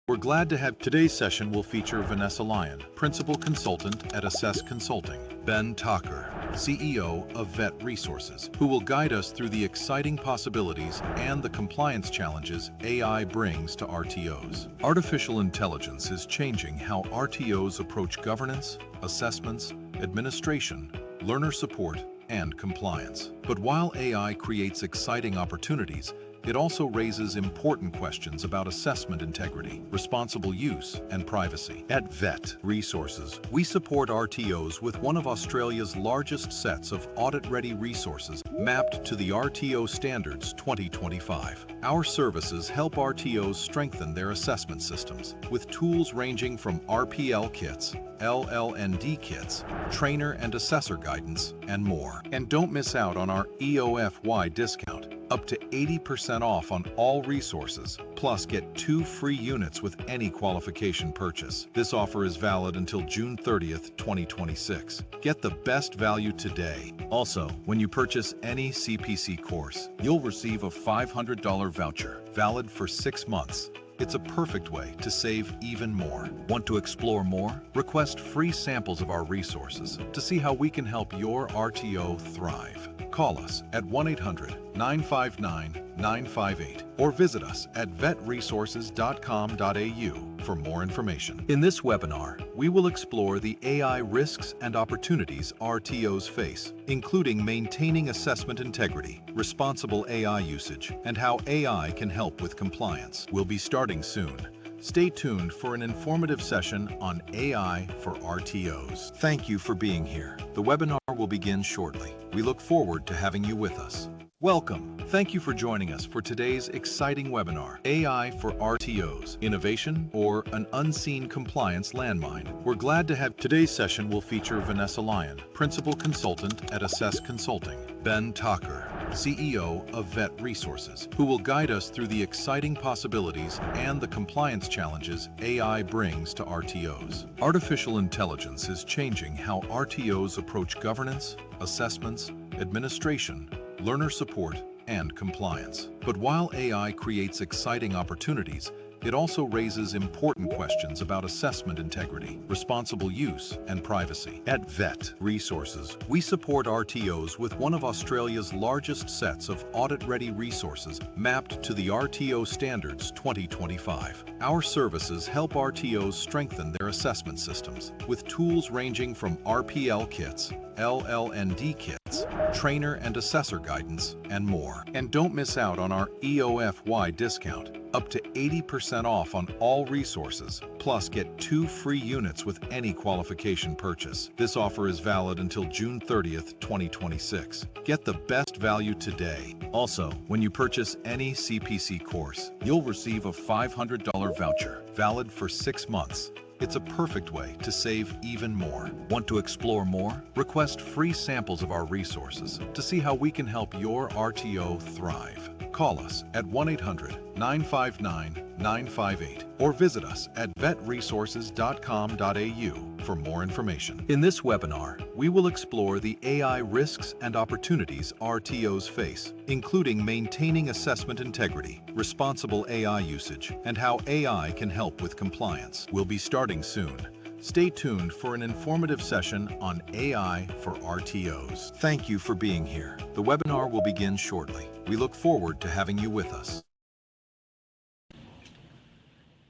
We're glad to have today's session will feature Vanessa Lyon, Principal Consultant at Assess Consulting, Ben Thakkar, CEO of Vet Resources, who will guide us through the exciting possibilities and the compliance challenges AI brings to RTOs. Artificial intelligence is changing how RTOs approach governance, assessments, administration, learner support, and compliance. But while AI creates exciting opportunities, it also raises important questions about assessment integrity, responsible use, and privacy. At Vet Resources, we support RTOs with one of Australia's largest sets of audit-ready resources mapped to the RTO Standards 2025. Our services help RTOs strengthen their assessment systems with tools ranging from RPL kits, LLND kits, trainer and assessor guidance, and more. And don't miss out on our EOFY discount, up to 80% off on all resources, plus get 2 free units with any qualification purchase. This offer is valid until June 30th, 2026. Get the best value today. Also, when you purchase any CPC course, you'll receive a $500 voucher, valid for 6 months. It's a perfect way to save even more. Want to explore more? Request free samples of our resources to see how we can help your RTO thrive. Call us at 1-800-959-958 or visit us at vetresources.com.au for more information. In this webinar, we will explore the AI risks and opportunities RTOs face, including maintaining assessment integrity, responsible AI usage, and how AI can help with compliance. We'll be starting soon. Stay tuned for an informative session on AI for RTOs. Thank you for being here. The webinar will begin shortly. We look forward to having you with us. Welcome. Thank you for joining us for today's exciting webinar, AI for RTOs, Innovation or an Unseen Compliance Landmine. We're glad to have today's session will feature Vanessa Lyon, Principal Consultant at Assess Consulting, Ben Thakkar, CEO of Vet Resources, who will guide us through the exciting possibilities and the compliance challenges AI brings to RTOs. Artificial intelligence is changing how RTOs approach governance, assessments, administration, learner support, and compliance. But while AI creates exciting opportunities, it also raises important questions about assessment integrity, responsible use, and privacy. At Vet Resources, we support RTOs with one of Australia's largest sets of audit-ready resources mapped to the RTO Standards 2025. Our services help RTOs strengthen their assessment systems with tools ranging from RPL kits, LLND kits, trainer and assessor guidance, and more. And don't miss out on our EOFY discount, up to 80% off on all resources, plus get 2 free units with any qualification purchase. This offer is valid until June 30th, 2026. Get the best value today. Also, when you purchase any CPC course, you'll receive a $500 voucher, valid for 6 months. It's a perfect way to save even more. Want to explore more? Request free samples of our resources to see how we can help your RTO thrive. Call us at 1-800-959-958 or visit us at vetresources.com.au for more information. In this webinar, we will explore the AI risks and opportunities RTOs face, including maintaining assessment integrity, responsible AI usage, and how AI can help with compliance. We'll be starting soon. Stay tuned for an informative session on AI for RTOs. Thank you for being here. The webinar will begin shortly. We look forward to having you with us.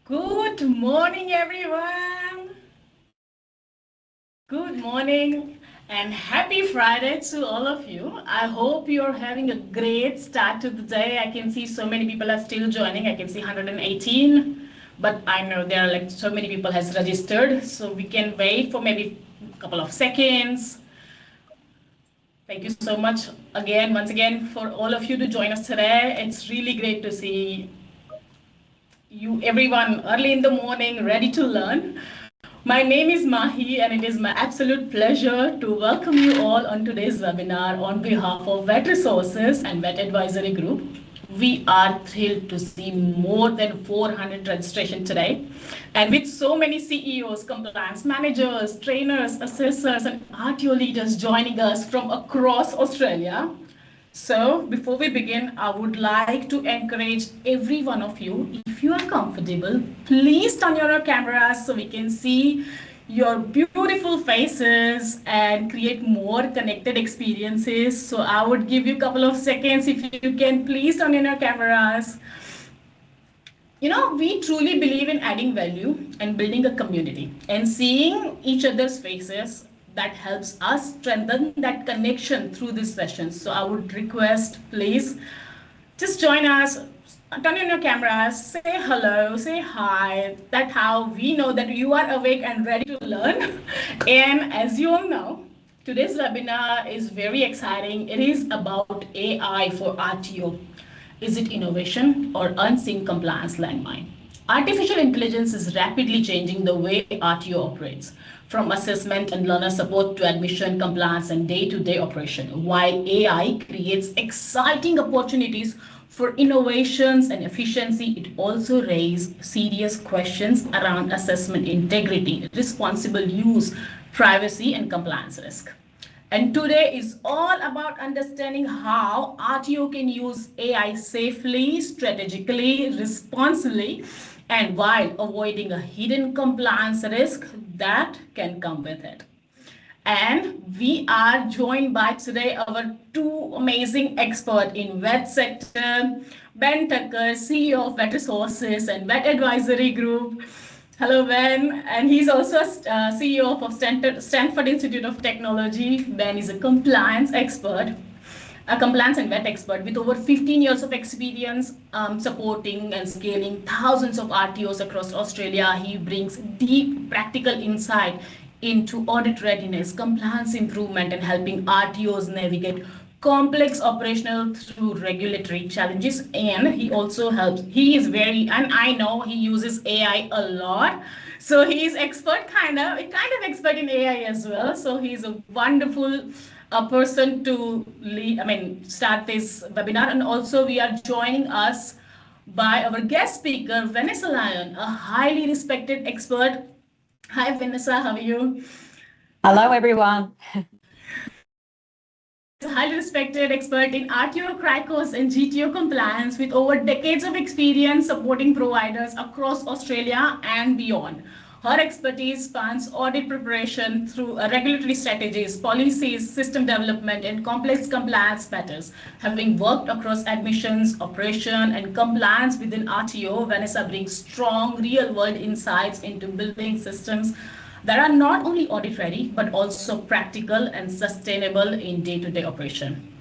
Good morning, everyone. Good morning and happy Friday to all of you. I hope you're having a great start to the day. I can see so many people are still joining. I can see 118. But I know there are like so many people has registered, so we can wait for maybe a couple of seconds. Thank you so much once again for all of you to join us today. It's really great to see you, everyone, early in the morning, ready to learn. My name is Mahi, and it is my absolute pleasure to welcome you all on today's webinar on behalf of Vet Resources and Vet Advisory Group. We are thrilled to see more than 400 registration today. And with so many CEOs, compliance managers, trainers, assessors, and RTO leaders joining us from across Australia, So before we begin, I would like to encourage every one of you, if you are comfortable, please turn on your cameras so we can see your beautiful faces and create more connected experiences. So I would give you a couple of seconds if you can please turn on your cameras. You know, we truly believe in adding value and building a community and seeing each other's faces that helps us strengthen that connection through these sessions. So I would request, please, just join us, turn on your cameras, say hello, say hi. That's how we know that you are awake and ready to learn. And as you all know, today's webinar is very exciting. It is about AI for RTO. Is it innovation or unseen compliance landmine? Artificial intelligence is rapidly changing the way RTO operates, from assessment and learner support to admission, compliance, and day-to-day operation. While AI creates exciting opportunities for innovations and efficiency, it also raises serious questions around assessment integrity, responsible use, privacy, and compliance risk. And today is all about understanding how RTO can use AI safely, strategically, responsibly, and while avoiding a hidden compliance risk that can come with it. And we are joined by today our two amazing experts in vet sector, Ben Thakkar, CEO of Vet Resources and Vet Advisory Group. Hello, Ben, and he's also CEO of Stanford Institute of Technology. Ben is a compliance expert, a compliance and vet expert with over 15 years of experience supporting and scaling thousands of RTOs across Australia. He brings deep practical insight into audit readiness, compliance improvement, and helping RTOs navigate complex operational through regulatory challenges. And he also helps, he is very, and I know he uses AI a lot. So he's expert, kind of expert in AI as well. So he's a wonderful person to lead, start this webinar. And also we are joining us by our guest speaker, Vanessa Lyon, a highly respected expert. Hi, Vanessa, how are you? Hello, everyone. A highly respected expert in RTO, CRICOS, and GTO compliance with over decades of experience supporting providers across Australia and beyond. Her expertise spans audit preparation through regulatory strategies, policies, system development, and complex compliance matters. Having worked across admissions, operation, and compliance within RTO, Vanessa brings strong real-world insights into building systems that are not only audit ready, but also practical and sustainable in day-to-day operation.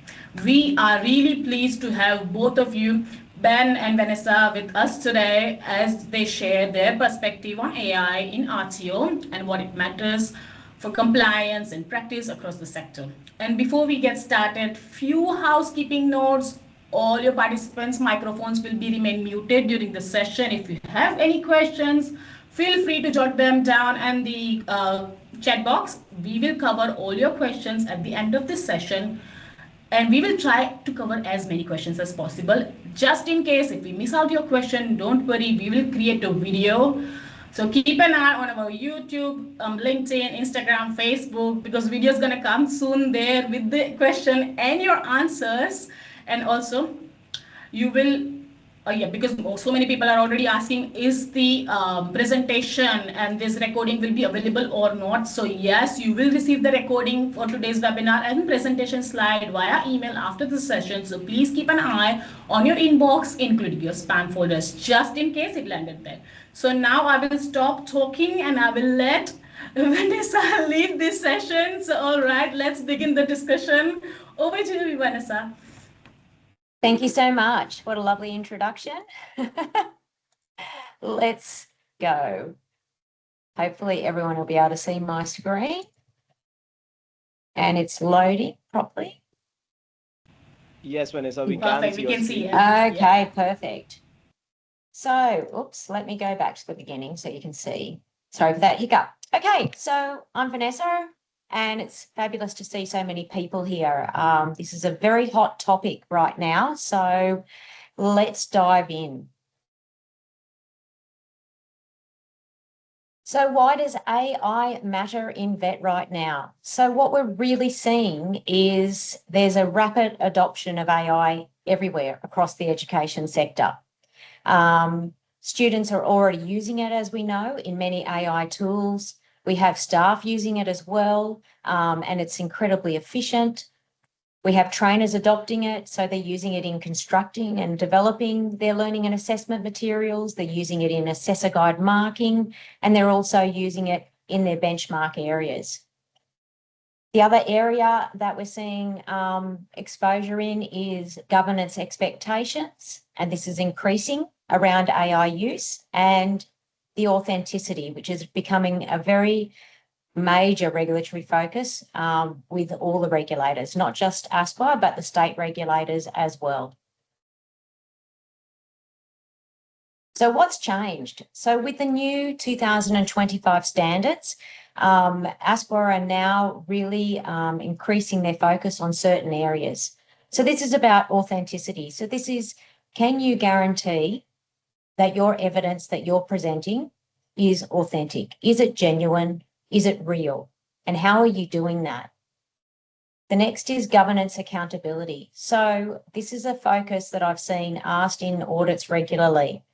We are really pleased to have both of you, Ben and Vanessa, with us today as they share their perspective on AI in RTO and what it matters for compliance and practice across the sector. And before we get started, few housekeeping notes. All your participants' microphones will remain muted during the session. If you have any questions, feel free to jot them down in the chat box. We will cover all your questions at the end of this session, and we will try to cover as many questions as possible. Just in case if we miss out your question, don't worry, we will create a video. So keep an eye on our YouTube, LinkedIn, Instagram, Facebook, because video is gonna come soon there with the question and your answers. And also you will because so many people are already asking, is the presentation and this recording will be available or not? So yes, you will receive the recording for today's webinar and presentation slide via email after the session. So please keep an eye on your inbox, including your spam folders, just in case it landed there. So now I will stop talking and I will let Vanessa lead this session. So all right, let's begin the discussion. Over to you, Vanessa. Thank you so much. What a lovely introduction. Let's go. Hopefully everyone will be able to see my screen and it's loading properly. Yes, Vanessa, we can see. Okay, perfect. So, oops, let me go back to the beginning so you can see. Sorry for that hiccup. Okay, so I'm Vanessa. And it's fabulous to see so many people here. This is a very hot topic right now, so let's dive in. So why does AI matter in vet right now? So what we're really seeing is there's a rapid adoption of AI everywhere across the education sector. Students are already using it, as we know, in many AI tools. We have staff using it as well, and it's incredibly efficient. We have trainers adopting it, so they're using it in constructing and developing their learning and assessment materials. They're using it in assessor guide marking, and they're also using it in their benchmark areas. The other area that we're seeing exposure in is governance expectations, and this is increasing around AI use, and the authenticity, which is becoming a very major regulatory focus with all the regulators, not just ASPA, but the state regulators as well. So what's changed? So with the new 2025 standards, ASPA are now really increasing their focus on certain areas. So this is about authenticity. So this is, can you guarantee that your evidence that you're presenting is authentic? Is it genuine? Is it real? And how are you doing that? The next is governance accountability. So this is a focus that I've seen asked in audits regularly.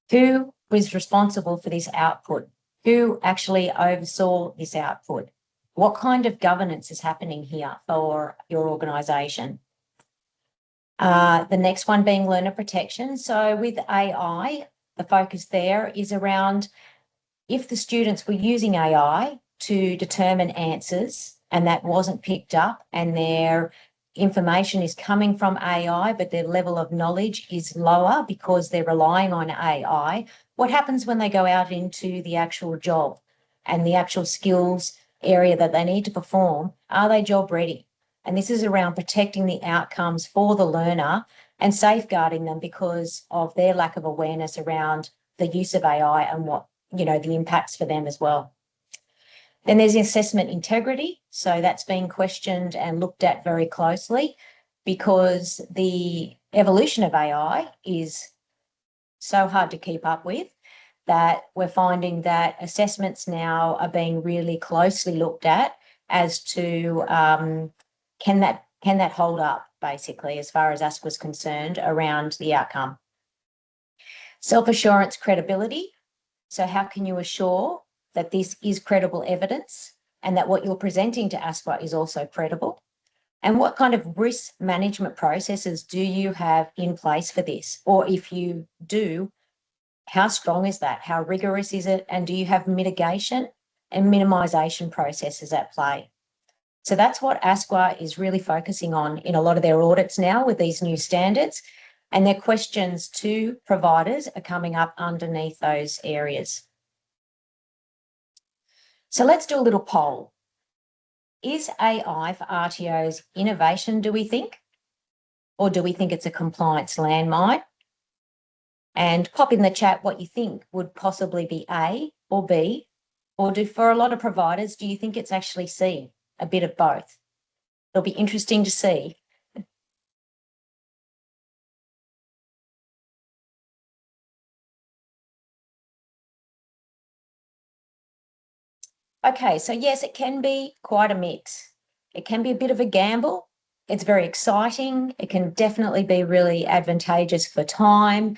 Who was responsible for this output? Who actually oversaw this output? What kind of governance is happening here for your organisation? The next one being learner protection. So with AI, the focus there is around if the students were using AI to determine answers and that wasn't picked up and their information is coming from AI, but their level of knowledge is lower because they're relying on AI, what happens when they go out into the actual job and the actual skills area that they need to perform? Are they job ready? And this is around protecting the outcomes for the learner and safeguarding them because of their lack of awareness around the use of AI and what, you know, the impacts for them as well. Then there's assessment integrity. So that's being questioned and looked at very closely because the evolution of AI is so hard to keep up with that we're finding that assessments now are being really closely looked at as to can that hold up, basically, as far as us was concerned around the outcome. Self-assurance credibility. So how can you assure that this is credible evidence and that what you're presenting to ASPA is also credible? And what kind of risk management processes do you have in place for this? Or if you do, how strong is that? How rigorous is it? And do you have mitigation and minimisation processes at play? So that's what ASQA is really focusing on in a lot of their audits now with these new standards, and their questions to providers are coming up underneath those areas. So let's do a little poll. Is AI for RTOs innovation, do we think? Or do we think it's a compliance landmine? And pop in the chat what you think would possibly be A or B, or for a lot of providers, do you think it's actually C, a bit of both? It'll be interesting to see. Okay, so yes, it can be quite a mix. It can be a bit of a gamble. It's very exciting. It can definitely be really advantageous for time,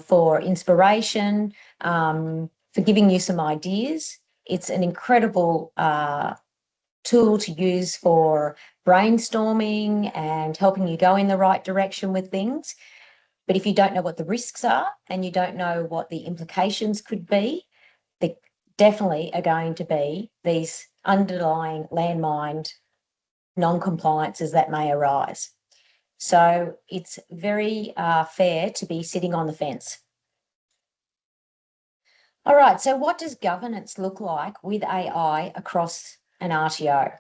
for inspiration, for giving you some ideas. It's an incredible tool to use for brainstorming and helping you go in the right direction with things. But if you don't know what the risks are and you don't know what the implications could be, there definitely are going to be these underlying landmined non-compliances that may arise. So it's very fair to be sitting on the fence. All right, so what does governance look like with AI across an RTO?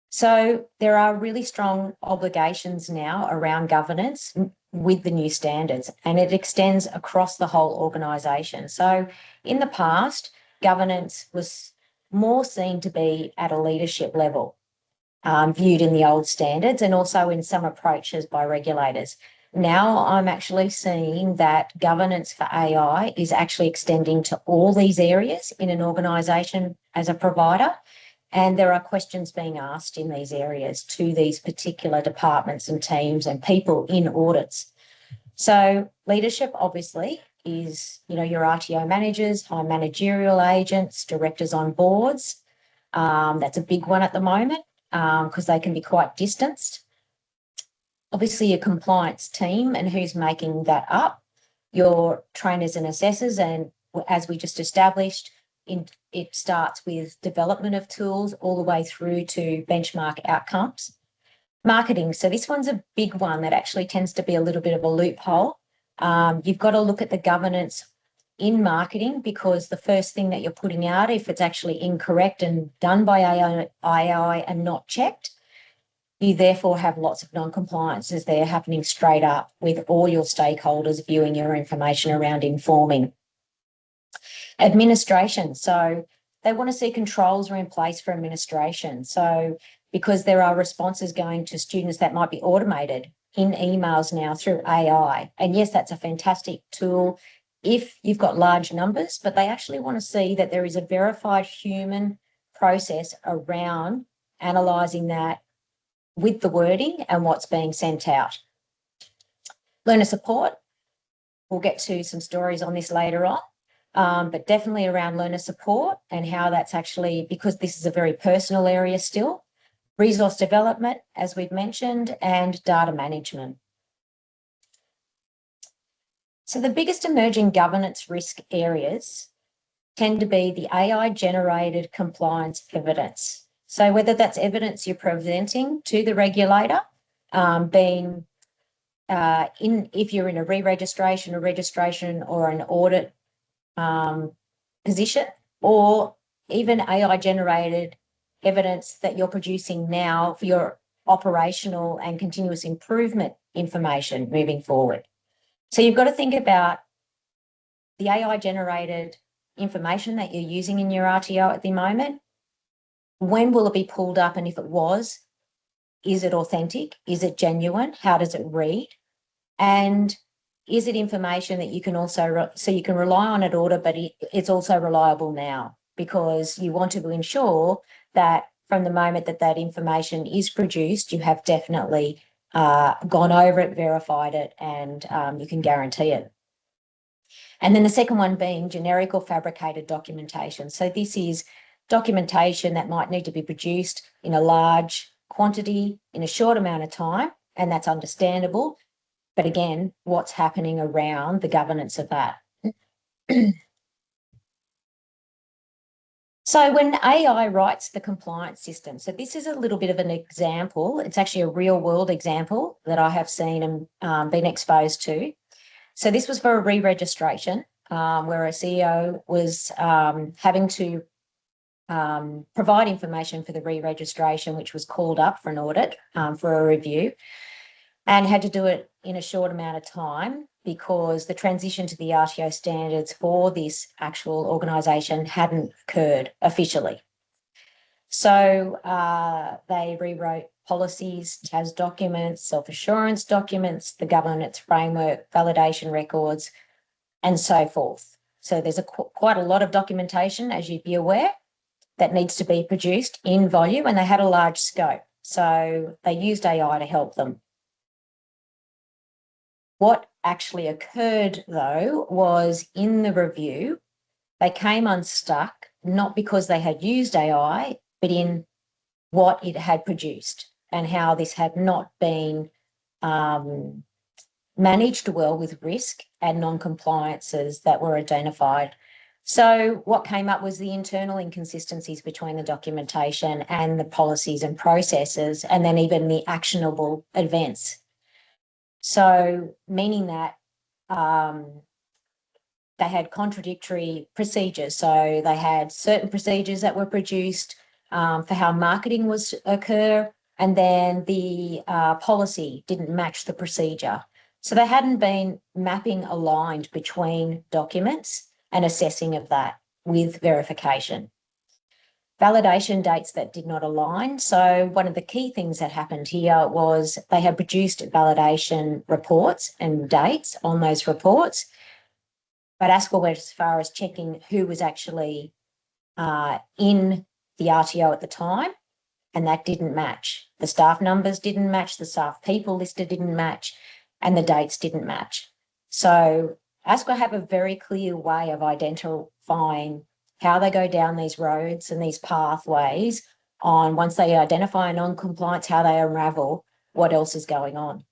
So there are really strong obligations now around governance with the new standards, and it extends across the whole organisation. So in the past, governance was more seen to be at a leadership level, viewed in the old standards and also in some approaches by regulators. Now I'm actually seeing that governance for AI is actually extending to all these areas in an organisation as a provider. And there are questions being asked in these areas to these particular departments and teams and people in audits. So leadership obviously is, your RTO managers, high managerial agents, directors on boards. That's a big one at the moment because they can be quite distanced. Obviously, your compliance team and who's making that up, your trainers and assessors, and as we just established, it starts with development of tools all the way through to benchmark outcomes. Marketing. So this one's a big one that actually tends to be a little bit of a loophole. You've got to look at the governance in marketing because the first thing that you're putting out, if it's actually incorrect and done by AI and not checked, you therefore have lots of non-compliances there happening straight up with all your stakeholders viewing your information around informing. Administration. So they want to see controls are in place for administration. So because there are responses going to students that might be automated in emails now through AI. And yes, that's a fantastic tool if you've got large numbers, but they actually want to see that there is a verified human process around analysing that with the wording and what's being sent out. Learner support. We'll get to some stories on this later on. But definitely around learner support and how that's actually, because this is a very personal area still, resource development, as we've mentioned, and data management. So the biggest emerging governance risk areas tend to be the AI-generated compliance evidence. So whether that's evidence you're presenting to the regulator, if you're in a re-registration, a registration or an audit position, or even AI-generated evidence that you're producing now for your operational and continuous improvement information moving forward. So you've got to think about the AI-generated information that you're using in your RTO at the moment. When will it be pulled up? And if it was, is it authentic? Is it genuine? How does it read? And is it information that you can also, so you can rely on it order, but it's also reliable now, because you want to ensure that from the moment that that information is produced, you have definitely gone over it, verified it, and you can guarantee it. And then the second one being generic or fabricated documentation. So this is documentation that might need to be produced in a large quantity in a short amount of time, and that's understandable. But again, what's happening around the governance of that? So when AI writes the compliance system, so this is a little bit of an example. It's actually a real world example that I have seen and been exposed to. So this was for a re-registration where a CEO was having to provide information for the re-registration, which was called up for an audit for a review, and had to do it in a short amount of time because the transition to the RTO standards for this actual organisation hadn't occurred officially. So they rewrote policies, TAS documents, self-assurance documents, the governance framework, validation records, and so forth. So there's quite a lot of documentation, as you'd be aware, that needs to be produced in volume, and they had a large scope. So they used AI to help them. What actually occurred, though, was in the review, they came unstuck, not because they had used AI, but in what it had produced and how this had not been managed well with risk and non-compliances that were identified. So what came up was the internal inconsistencies between the documentation and the policies and processes, and then even the actionable events. So meaning that they had contradictory procedures. So they had certain procedures that were produced for how marketing was occur, and then the policy didn't match the procedure. So they hadn't been mapping aligned between documents and assessing of that with verification. validation dates that did not align. So one of the key things that happened here was they had produced validation reports and dates on those reports, but ASQA went as far as checking who was actually in the RTO at the time, and that didn't match. The staff numbers didn't match, the staff people listed didn't match, and the dates didn't match. So ASQA have a very clear way of identifying how they go down these roads and these pathways on once they identify a non-compliance, how they unravel what else is going on.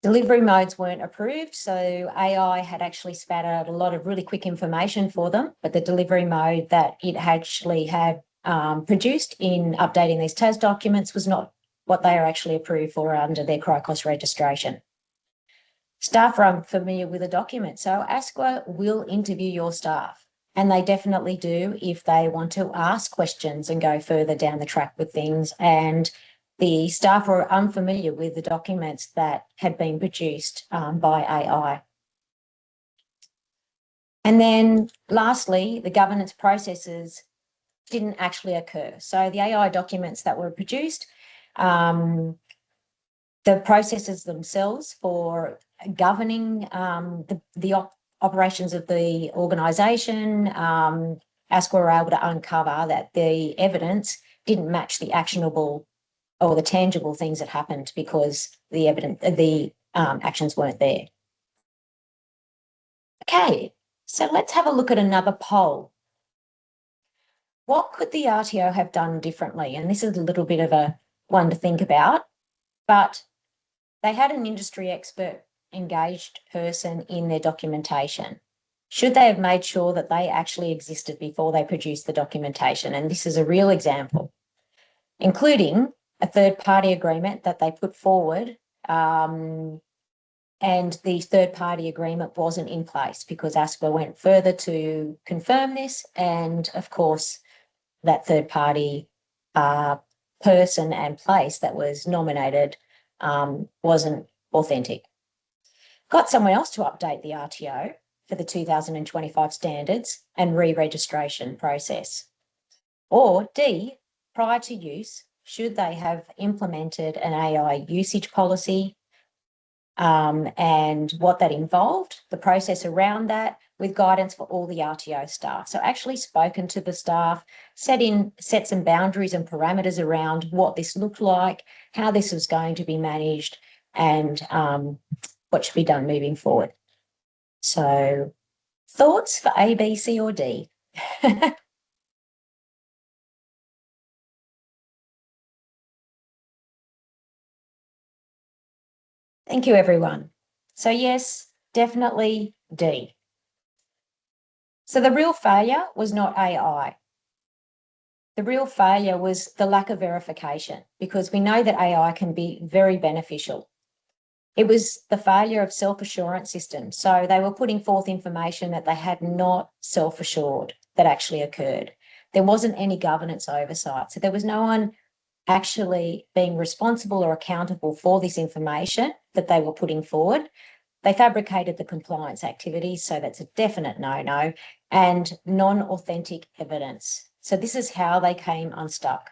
Delivery modes weren't approved, so AI had actually spat out a lot of really quick information for them, but the delivery mode that it actually had produced in updating these TAS documents was not what they are actually approved for under their CRICOS registration. Staff are unfamiliar with the document, so ASQA will interview your staff, and they definitely do if they want to ask questions and go further down the track with things, and the staff were unfamiliar with the documents that had been produced by AI. And then lastly, the governance processes didn't actually occur. So the AI documents that were produced, the processes themselves for governing the operations of the organisation, ASQA were able to uncover that the evidence didn't match the actionable or the tangible things that happened because the actions weren't there. Okay, so let's have a look at another poll. What could the RTO have done differently? And this is a little bit of a one to think about, but they had an industry expert engaged person in their documentation. Should they have made sure that they actually existed before they produced the documentation? And this is a real example, including a third-party agreement that they put forward, and the third-party agreement wasn't in place because ASQA went further to confirm this, and of course, that third-party person and place that was nominated wasn't authentic. Got someone else to update the RTO for the 2025 standards and re-registration process. Or D, prior to use, should they have implemented an AI usage policy and what that involved, the process around that, with guidance for all the RTO staff. So actually spoken to the staff, set some boundaries and parameters around what this looked like, how this was going to be managed, and what should be done moving forward. So thoughts for A, B, C, or D? Thank you, everyone. So yes, definitely D. So the real failure was not AI. The real failure was the lack of verification, because we know that AI can be very beneficial. It was the failure of self-assurance systems. So they were putting forth information that they had not self-assured that actually occurred. There wasn't any governance oversight. So there was no one actually being responsible or accountable for this information that they were putting forward. They fabricated the compliance activities, so that's a definite no-no, and non-authentic evidence. So this is how they came unstuck.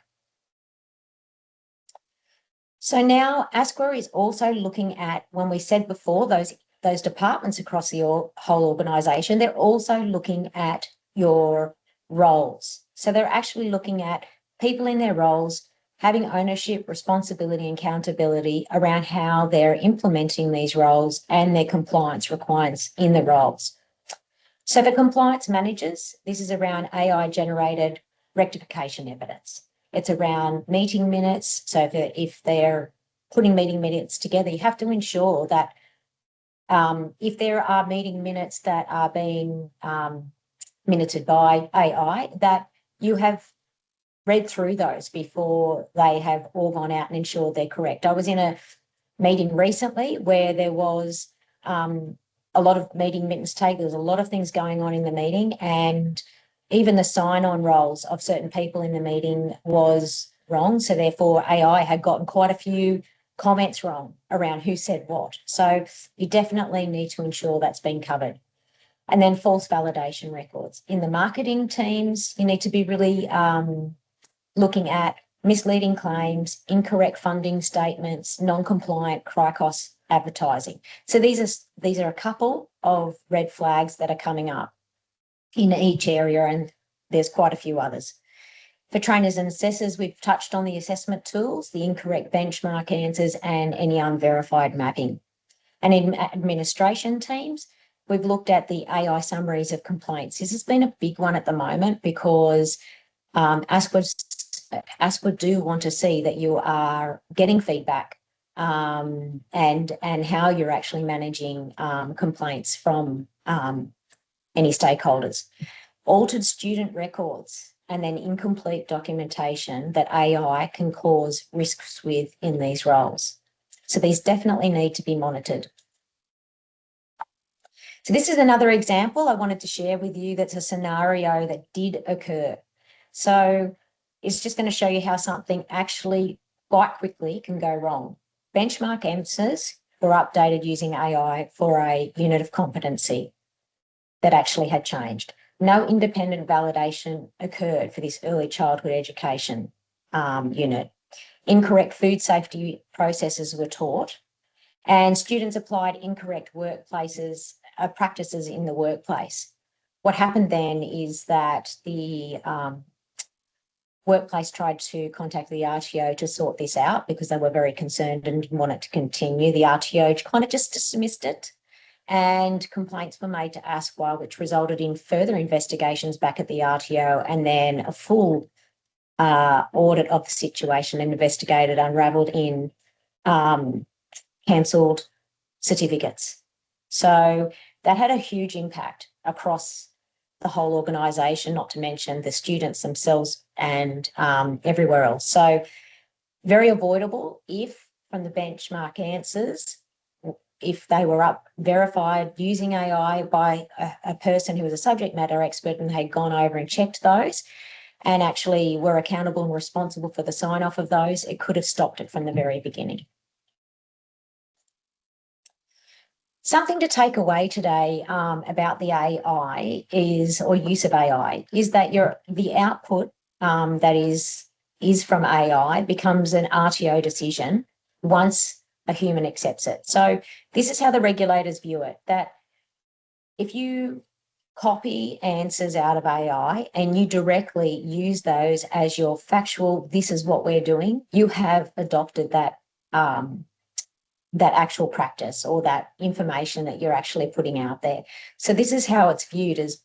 So now ASQA is also looking at, when we said before, those departments across the whole organisation, they're also looking at your roles. So they're actually looking at people in their roles having ownership, responsibility, and accountability around how they're implementing these roles and their compliance requirements in the roles. So for compliance managers, this is around AI-generated rectification evidence. It's around meeting minutes. So if they're putting meeting minutes together, you have to ensure that if there are meeting minutes that are being minuted by AI, that you have read through those before they have all gone out and ensured they're correct. I was in a meeting recently where there was a lot of meeting minutes taken. There was a lot of things going on in the meeting, and even the sign-on roles of certain people in the meeting was wrong. So therefore AI had gotten quite a few comments wrong around who said what. So you definitely need to ensure that's been covered. And then false validation records. In the marketing teams, you need to be really looking at misleading claims, incorrect funding statements, non-compliant CRICOS advertising. So these are a couple of red flags that are coming up in each area, and there's quite a few others. For trainers and assessors, we've touched on the assessment tools, the incorrect benchmark answers, and any unverified mapping. And in administration teams, we've looked at the AI summaries of complaints. This has been a big one at the moment because ASQA do want to see that you are getting feedback and how you're actually managing complaints from any stakeholders. Altered student records and then incomplete documentation that AI can cause risks with in these roles. So these definitely need to be monitored. So this is another example I wanted to share with you that's a scenario that did occur. So it's just going to show you how something actually quite quickly can go wrong. Benchmark answers were updated using AI for a unit of competency that actually had changed. No independent validation occurred for this early childhood education unit. Incorrect food safety processes were taught, and students applied incorrect practices in the workplace. What happened then is that the workplace tried to contact the RTO to sort this out because they were very concerned and didn't want it to continue. The RTO kind of just dismissed it, and complaints were made to ASQA, which resulted in further investigations back at the RTO, and then a full audit of the situation and investigated unravelled in cancelled certificates. So that had a huge impact across the whole organisation, not to mention the students themselves and everywhere else. So very avoidable if from the benchmark answers, if they were verified using AI by a person who was a subject matter expert and had gone over and checked those and actually were accountable and responsible for the sign-off of those, it could have stopped it from the very beginning. Something to take away today about the AI or use of AI is that the output that is from AI becomes an RTO decision once a human accepts it. So this is how the regulators view it, that if you copy answers out of AI and you directly use those as your factual, this is what we're doing, you have adopted that that actual practice or that information that you're actually putting out there. So this is how it's viewed, as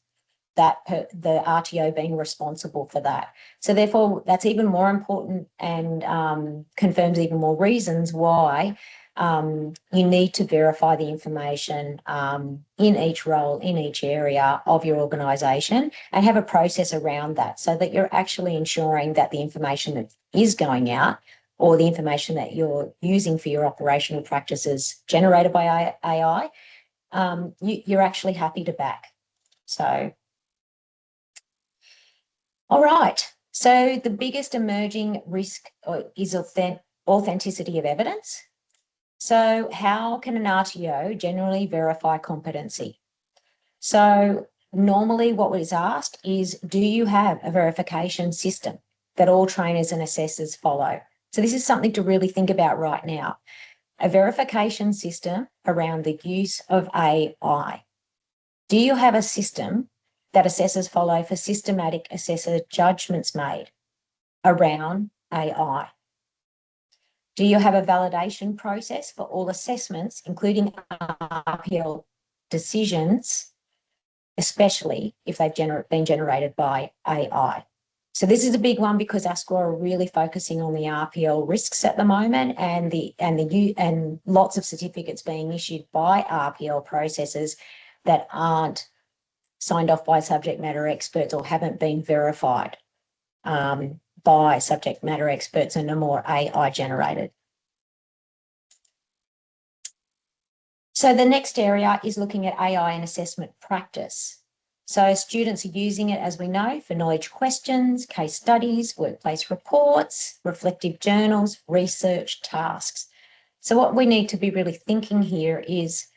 the RTO being responsible for that. So therefore, that's even more important and confirms even more reasons why you need to verify the information in each role, in each area of your organisation, and have a process around that so that you're actually ensuring that the information that is going out or the information that you're using for your operational practices generated by AI, you're actually happy to back. So, all right. So the biggest emerging risk is authenticity of evidence. So how can an RTO generally verify competency? So normally what is asked is, do you have a verification system that all trainers and assessors follow? So this is something to really think about right now. A verification system around the use of AI. Do you have a system that assessors follow for systematic assessor judgments made around AI? Do you have a validation process for all assessments, including RPL decisions, especially if they've been generated by AI? So this is a big one because ASQA are really focusing on the RPL risks at the moment, and lots of certificates being issued by RPL processes that aren't signed off by subject matter experts or haven't been verified by subject matter experts and are more AI generated. So the next area is looking at AI and assessment practice. So students are using it, as we know, for knowledge questions, case studies, workplace reports, reflective journals, research tasks. So what we need to be really thinking here is,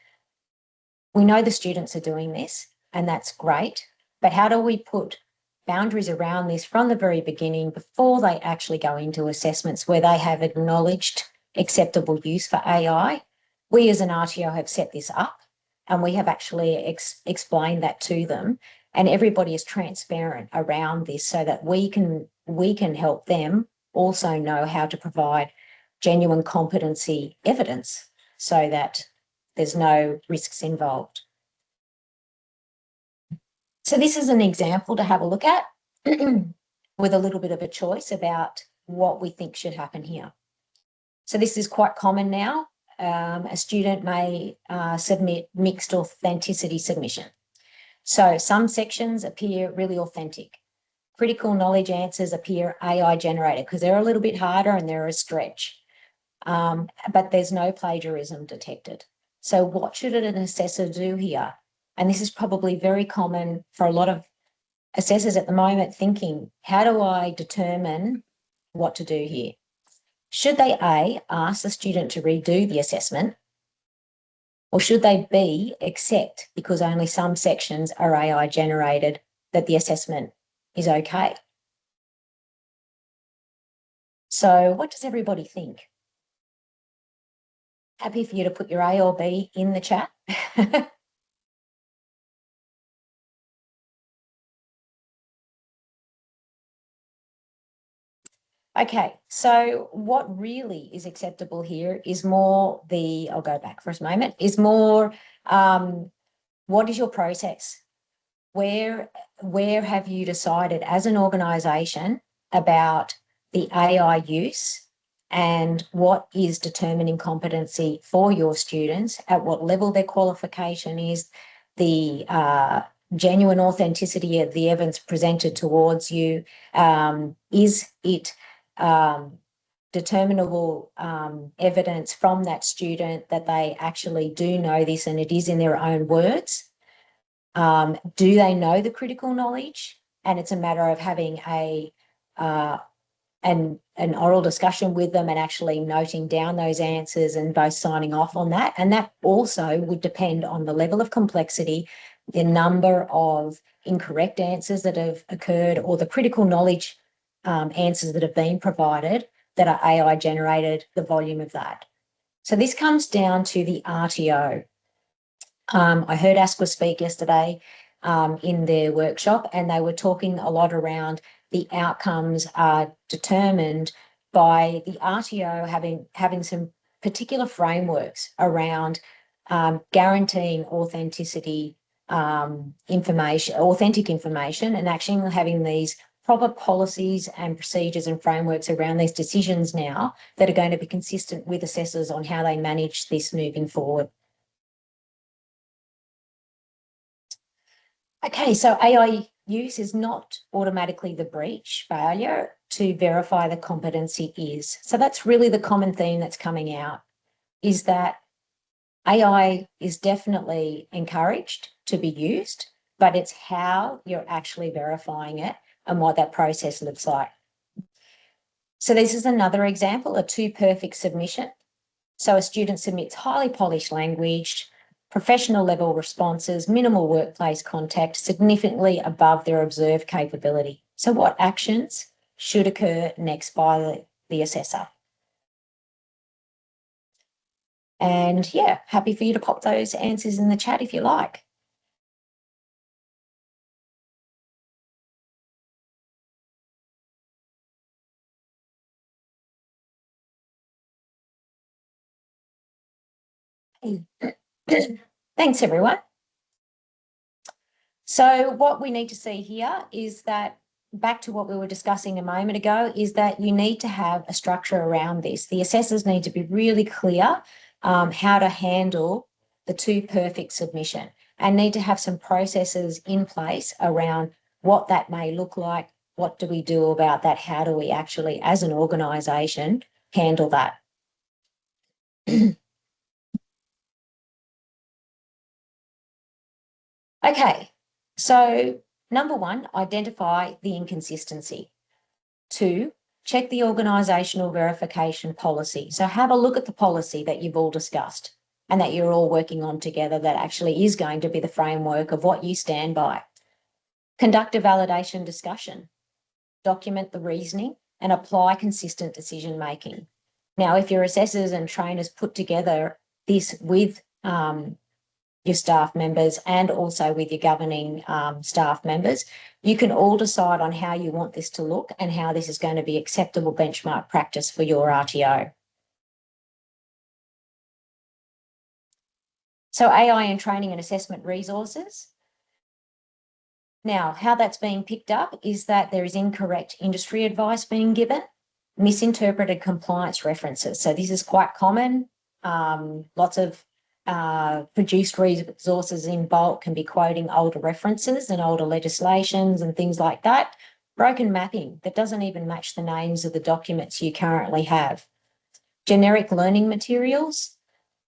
we know the students are doing this. and that's great. But how do we put boundaries around this from the very beginning before they actually go into assessments where they have acknowledged acceptable use for AI? We as an RTO have set this up, and we have actually explained that to them, and everybody is transparent around this so that we can help them also know how to provide genuine competency evidence so that there's no risks involved. So this is an example to have a look at with a little bit of a choice about what we think should happen here. So this is quite common now. A student may submit mixed authenticity submission. So some sections appear really authentic. Critical knowledge answers appear AI generated because they're a little bit harder and they're a stretch. But there's no plagiarism detected. So what should an assessor do here? And this is probably very common for a lot of assessors at the moment, thinking, how do I determine what to do here? Should they A, ask the student to redo the assessment, or should they B, accept, because only some sections are AI generated, that the assessment is okay? So what does everybody think? Happy for you to put your A or B in the chat. Okay, so what really is acceptable here is more I'll go back for a moment, is more what is your process? Where have you decided as an organisation about the AI use and what is determining competency for your students, at what level their qualification is, the genuine authenticity of the evidence presented towards you, is it determinable evidence from that student that they actually do know this and it is in their own words? Do they know the critical knowledge? And it's a matter of having an oral discussion with them and actually noting down those answers and both signing off on that. And that also would depend on the level of complexity, the number of incorrect answers that have occurred, or the critical knowledge answers that have been provided that are AI generated, the volume of that. So this comes down to the RTO. I heard ASQA speak yesterday in their workshop, and they were talking a lot around the outcomes are determined by the RTO having some particular frameworks around guaranteeing authentic information, and actually having these proper policies and procedures and frameworks around these decisions now that are going to be consistent with assessors on how they manage this moving forward. Okay, so AI use is not automatically the breach failure to verify the competency is. So that's really the common theme that's coming out, is that AI is definitely encouraged to be used, but it's how you're actually verifying it and what that process looks like. So this is another example, a too perfect submission. So a student submits highly polished language, professional level responses, minimal workplace contact, significantly above their observed capability. So what actions should occur next by the assessor? And yeah, happy for you to pop those answers in the chat if you like. Thanks, everyone. So what we need to see here is that, back to what we were discussing a moment ago, is that you need to have a structure around this. The assessors need to be really clear how to handle the too perfect submission, and need to have some processes in place around what that may look like. What do we do about that? How do we actually, as an organisation, handle that? Okay, so number one, identify the inconsistency. 2, check the organisational verification policy. So have a look at the policy that you've all discussed. and that you're all working on together that actually is going to be the framework of what you stand by. Conduct a validation discussion, document the reasoning, and apply consistent decision making. Now, if your assessors and trainers put together this with your staff members and also with your governing staff members, you can all decide on how you want this to look and how this is going to be acceptable benchmark practice for your RTO. So AI and training and assessment resources. Now, how that's being picked up is that there is incorrect industry advice being given, misinterpreted compliance references. So this is quite common. Lots of produced resources in bulk can be quoting older references and older legislations and things like that. Broken mapping that doesn't even match the names of the documents you currently have. Generic learning materials,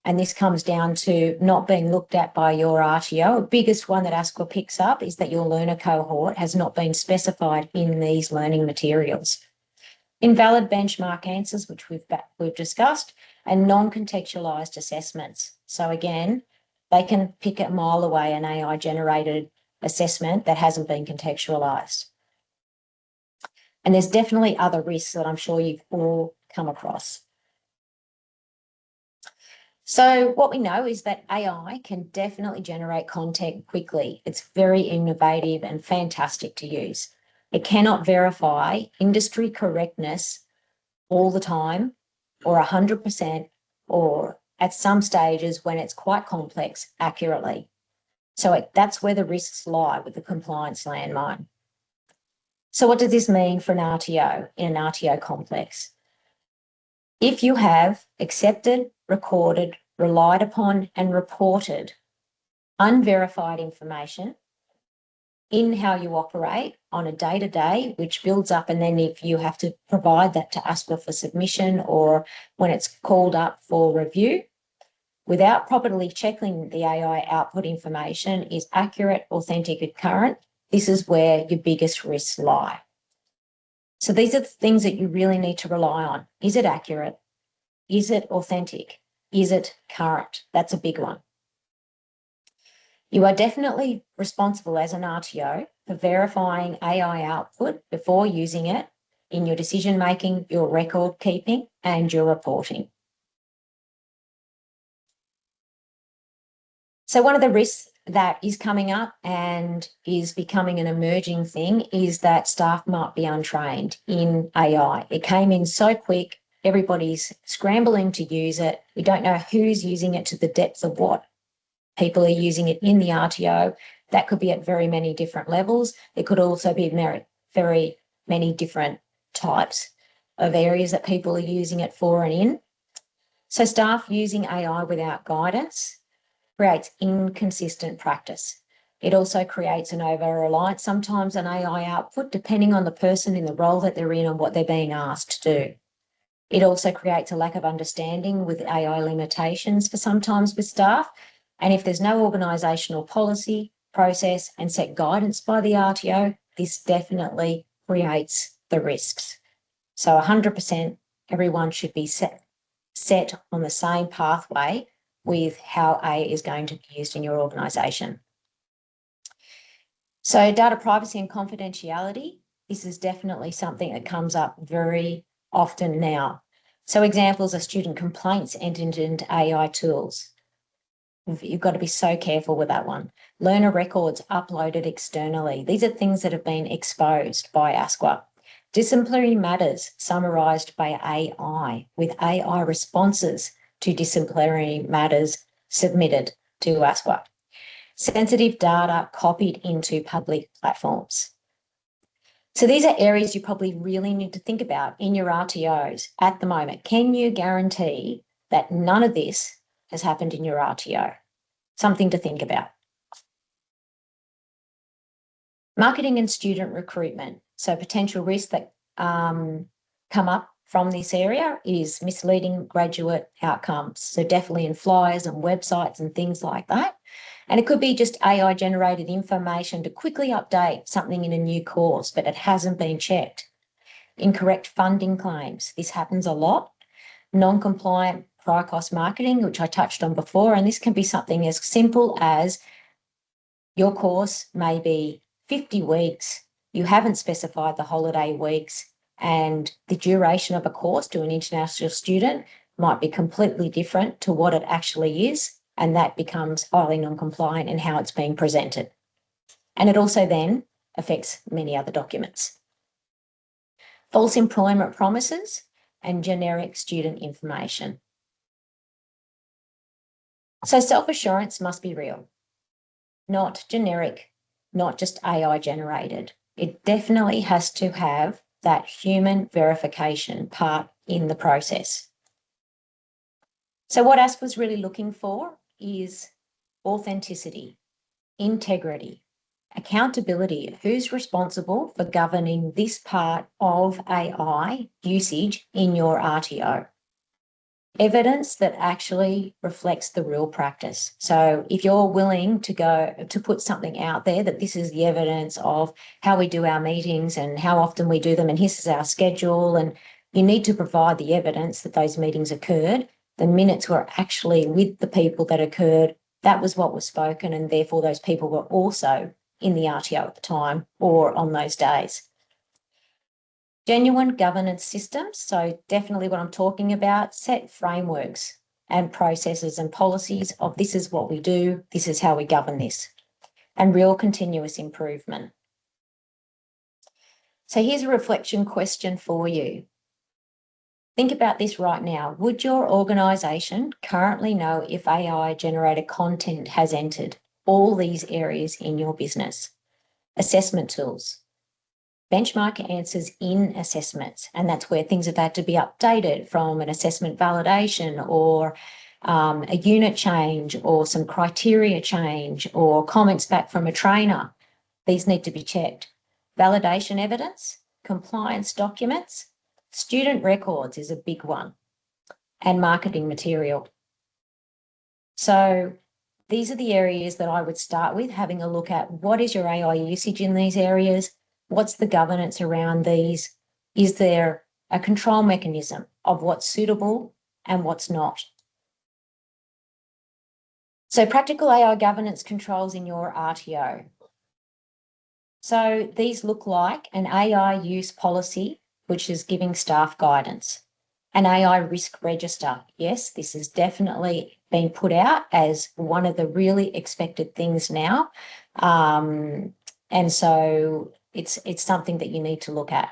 and this comes down to not being looked at by your RTO. The biggest one that ASQA picks up is that your learner cohort has not been specified in these learning materials. Invalid benchmark answers, which we've discussed, and non-contextualised assessments. So again, they can pick a mile away an AI-generated assessment that hasn't been contextualised. And there's definitely other risks that I'm sure you've all come across. So what we know is that AI can definitely generate content quickly. It's very innovative and fantastic to use. It cannot verify industry correctness all the time or 100% or at some stages when it's quite complex accurately. So that's where the risks lie with the compliance landmine. So what does this mean for an RTO in an RTO complex? If you have accepted, recorded, relied upon and reported unverified information in how you operate on a day-to-day, which builds up, and then if you have to provide that to ASQA for submission or when it's called up for review, without properly checking the AI output information is accurate, authentic and current, this is where your biggest risks lie. So these are the things that you really need to rely on. Is it accurate? Is it authentic? Is it current? That's a big one. You are definitely responsible as an RTO for verifying AI output before using it in your decision making, your record keeping and your reporting. So one of the risks that is coming up and is becoming an emerging thing is that staff might be untrained in AI. It came in so quick, everybody's scrambling to use it. We don't know who's using it to the depth of what people are using it in the RTO. That could be at very many different levels. It could also be very many different types of areas that people are using it for and in. So staff using AI without guidance creates inconsistent practice. It also creates an over-reliance sometimes on AI output, depending on the person in the role that they're in and what they're being asked to do. It also creates a lack of understanding with AI limitations for sometimes with staff. And if there's no organisational policy, process and set guidance by the RTO, this definitely creates the risks. So 100% everyone should be set on the same pathway with how AI is going to be used in your organisation. So data privacy and confidentiality, this is definitely something that comes up very often now. So examples are student complaints entered into AI tools. You've got to be so careful with that one. Learner records uploaded externally. These are things that have been exposed by ASQA. Disciplinary matters summarised by AI with AI responses to disciplinary matters submitted to ASQA. Sensitive data copied into public platforms. So these are areas you probably really need to think about in your RTOs at the moment. Can you guarantee that none of this has happened in your RTO? Something to think about. Marketing and student recruitment. So potential risks that come up from this area is misleading graduate outcomes. So definitely in flyers and websites and things like that. And it could be just AI generated information to quickly update something in a new course, but it hasn't been checked. Incorrect funding claims. This happens a lot. Non-compliant CRICOS marketing, which I touched on before, and this can be something as simple as your course may be 50 weeks, you haven't specified the holiday weeks, and the duration of a course to an international student might be completely different to what it actually is, and that becomes highly non-compliant in how it's being presented. And it also then affects many other documents. False employment promises and generic student information. So self-assurance must be real, not generic, not just AI generated. It definitely has to have that human verification part in the process. So what ASP was really looking for is authenticity, integrity, accountability. Who's responsible for governing this part of AI usage in your RTO? Evidence that actually reflects the real practice. So if you're willing to put something out there that this is the evidence of how we do our meetings and how often we do them, and this is our schedule, and you need to provide the evidence that those meetings occurred, the minutes were actually with the people that occurred, that was what was spoken, and therefore those people were also in the RTO at the time or on those days. Genuine governance systems, so definitely what I'm talking about, set frameworks and processes and policies of this is what we do, this is how we govern this, and real continuous improvement. So here's a reflection question for you. Think about this right now. Would your organisation currently know if AI-generated content has entered all these areas in your business? Assessment tools. Benchmark answers in assessments, and that's where things have had to be updated from an assessment validation or a unit change or some criteria change or comments back from a trainer. These need to be checked. Validation evidence, compliance documents, student records is a big one, and marketing material. So these are the areas that I would start with, having a look at what is your AI usage in these areas. What's the governance around these? Is there a control mechanism of what's suitable and what's not? So practical AI governance controls in your RTO. So these look like an AI use policy, which is giving staff guidance. An AI risk register. Yes, this has definitely been put out as one of the really expected things now. And so it's something that you need to look at.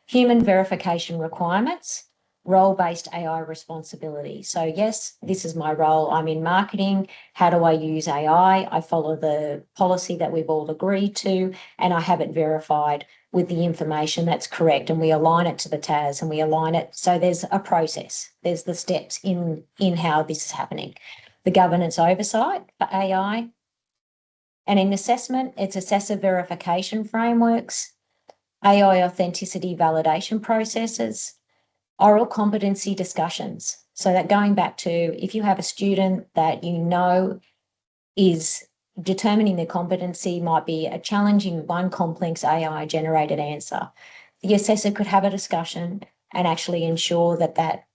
Human verification requirements, role-based AI responsibility. So yes, this is my role. I'm in marketing. How do I use AI? I follow the policy that we've all agreed to, and I have it verified with the information that's correct, and we align it to the TAS and we align it. So there's a process. There's the steps in how this is happening. The governance oversight for AI. And in assessment, it's assessor verification frameworks, AI authenticity validation processes, oral competency discussions. So that going back to if you have a student that you know is determining their competency might be a challenging one complex AI generated answer, the assessor could have a discussion and actually ensure that that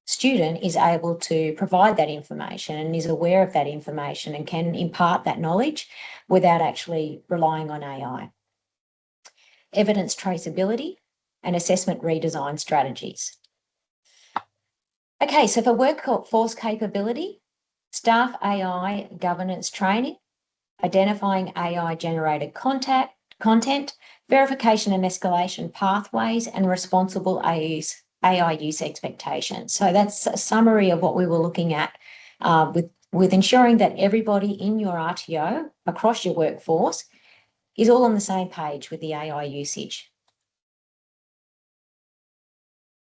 student is able to provide that information and is aware of that information and can impart that knowledge without actually relying on AI. Evidence traceability and assessment redesign strategies. Okay, so for workforce capability, staff AI governance training, identifying AI-generated content, verification and escalation pathways, and responsible AI use expectations. So that's a summary of what we were looking at with ensuring that everybody in your RTO across your workforce is all on the same page with the AI usage.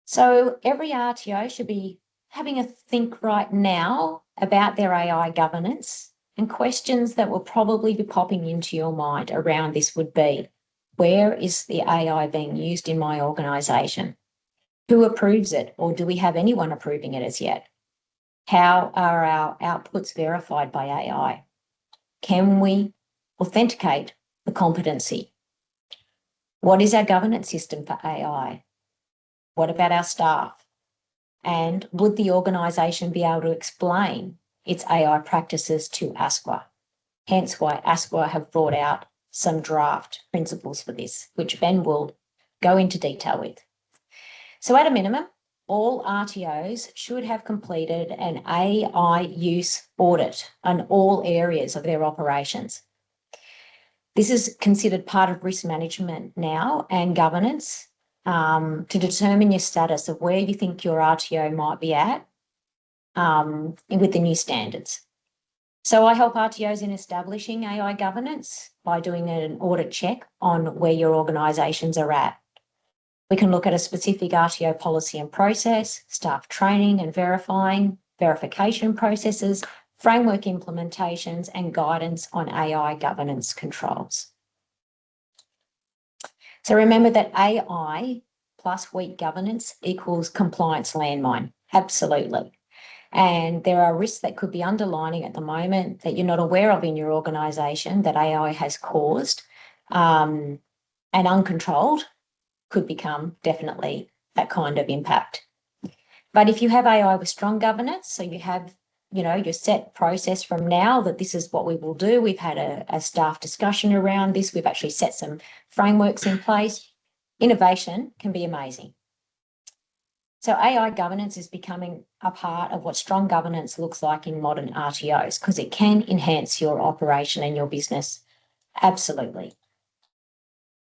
So every RTO should be having a think right now about their AI governance, and questions that will probably be popping into your mind around this would be, where is the AI being used in my organisation? Who approves it, or do we have anyone approving it as yet? How are our outputs verified by AI? Can we authenticate the competency? What is our governance system for AI? What about our staff? And would the organisation be able to explain its AI practices to ASQA? Hence why ASQA have brought out some draft principles for this, which Ben will go into detail with. So at a minimum, all RTOs should have completed an AI use audit on all areas of their operations. This is considered part of risk management now and governance to determine your status of where you think your RTO might be at with the new standards. So I help RTOs in establishing AI governance by doing an audit check on where your organisations are at. We can look at a specific RTO policy and process, staff training and verification processes, framework implementations, and guidance on AI governance controls. So remember that AI plus weak governance equals compliance landmine, absolutely. And there are risks that could be underlining at the moment that you're not aware of in your organisation that AI has caused, and uncontrolled could become definitely that kind of impact. But if you have AI with strong governance, so you have, your set process from now that this is what we will do. We've had a staff discussion around this. We've actually set some frameworks in place. Innovation can be amazing. So AI governance is becoming a part of what strong governance looks like in modern RTOs because it can enhance your operation and your business. Absolutely.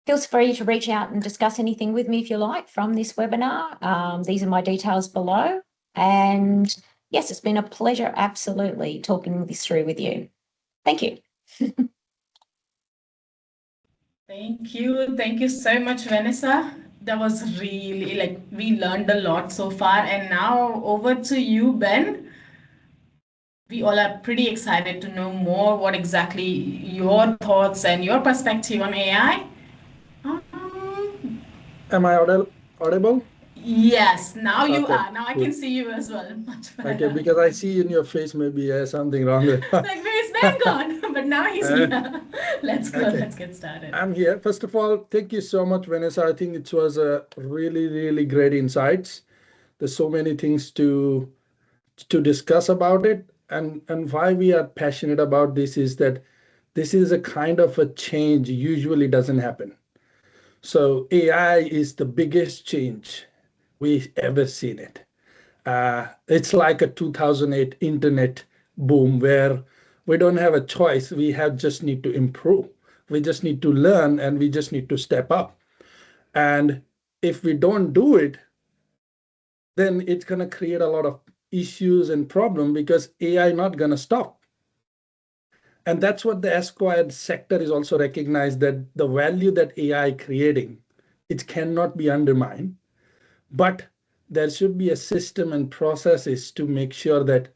Feel free to reach out and discuss anything with me if you like from this webinar. These are my details below. And yes, it's been a pleasure, absolutely, talking this through with you. Thank you. Thank you. Thank you so much, Vanessa. That was really, we learned a lot so far. And now over to you, Ben. We all are pretty excited to know more what exactly your thoughts and your perspective on AI. Am I audible? Yes, now you Okay, are. Now I cool. can see you as well. Much better. Okay, because I see in your face maybe something wrong. Like, where's Ben gone? But now he's here. Let's go. Okay. Let's get started. I'm here. First of all, thank you so much, Vanessa. I think it was a really, really great insights. There's so many things to discuss about it. And why we are passionate about this is that this is a kind of a change usually doesn't happen. So AI is the biggest change we've ever seen it. It's like a 2008 internet boom where we don't have a choice. We just need to improve. We just need to learn and we just need to step up. And if we don't do it, then it's going to create a lot of issues and problems because AI not going to stop. And that's what the Esquire sector is also recognized, that the value that AI creating, it cannot be undermined. But there should be a system and processes to make sure that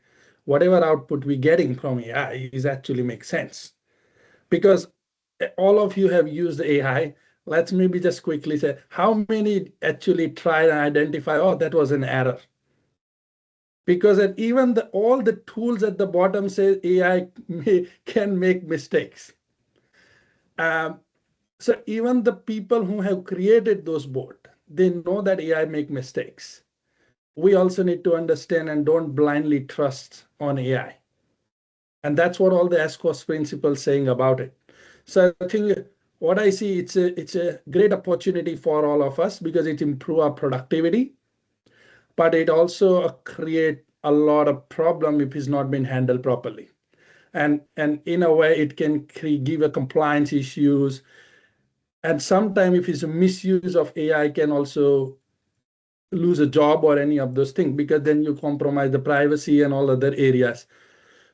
whatever output we're getting from AI is actually make sense. Because all of you have used AI. Let's maybe just quickly say, how many actually try and identify, oh, that was an error? Because even all the tools at the bottom say AI can make mistakes. So even the people who have created those bots, they know that AI make mistakes. We also need to understand and don't blindly trust on AI. And that's what all the SQOS principles saying about it. So I think what I see, it's a great opportunity for all of us because it improves our productivity, but it also create a lot of problem if it's not been handled properly. And in a way, it can give a compliance issues. And sometimes if it's a misuse of AI, can also lose a job or any of those things, because then you compromise the privacy and all other areas.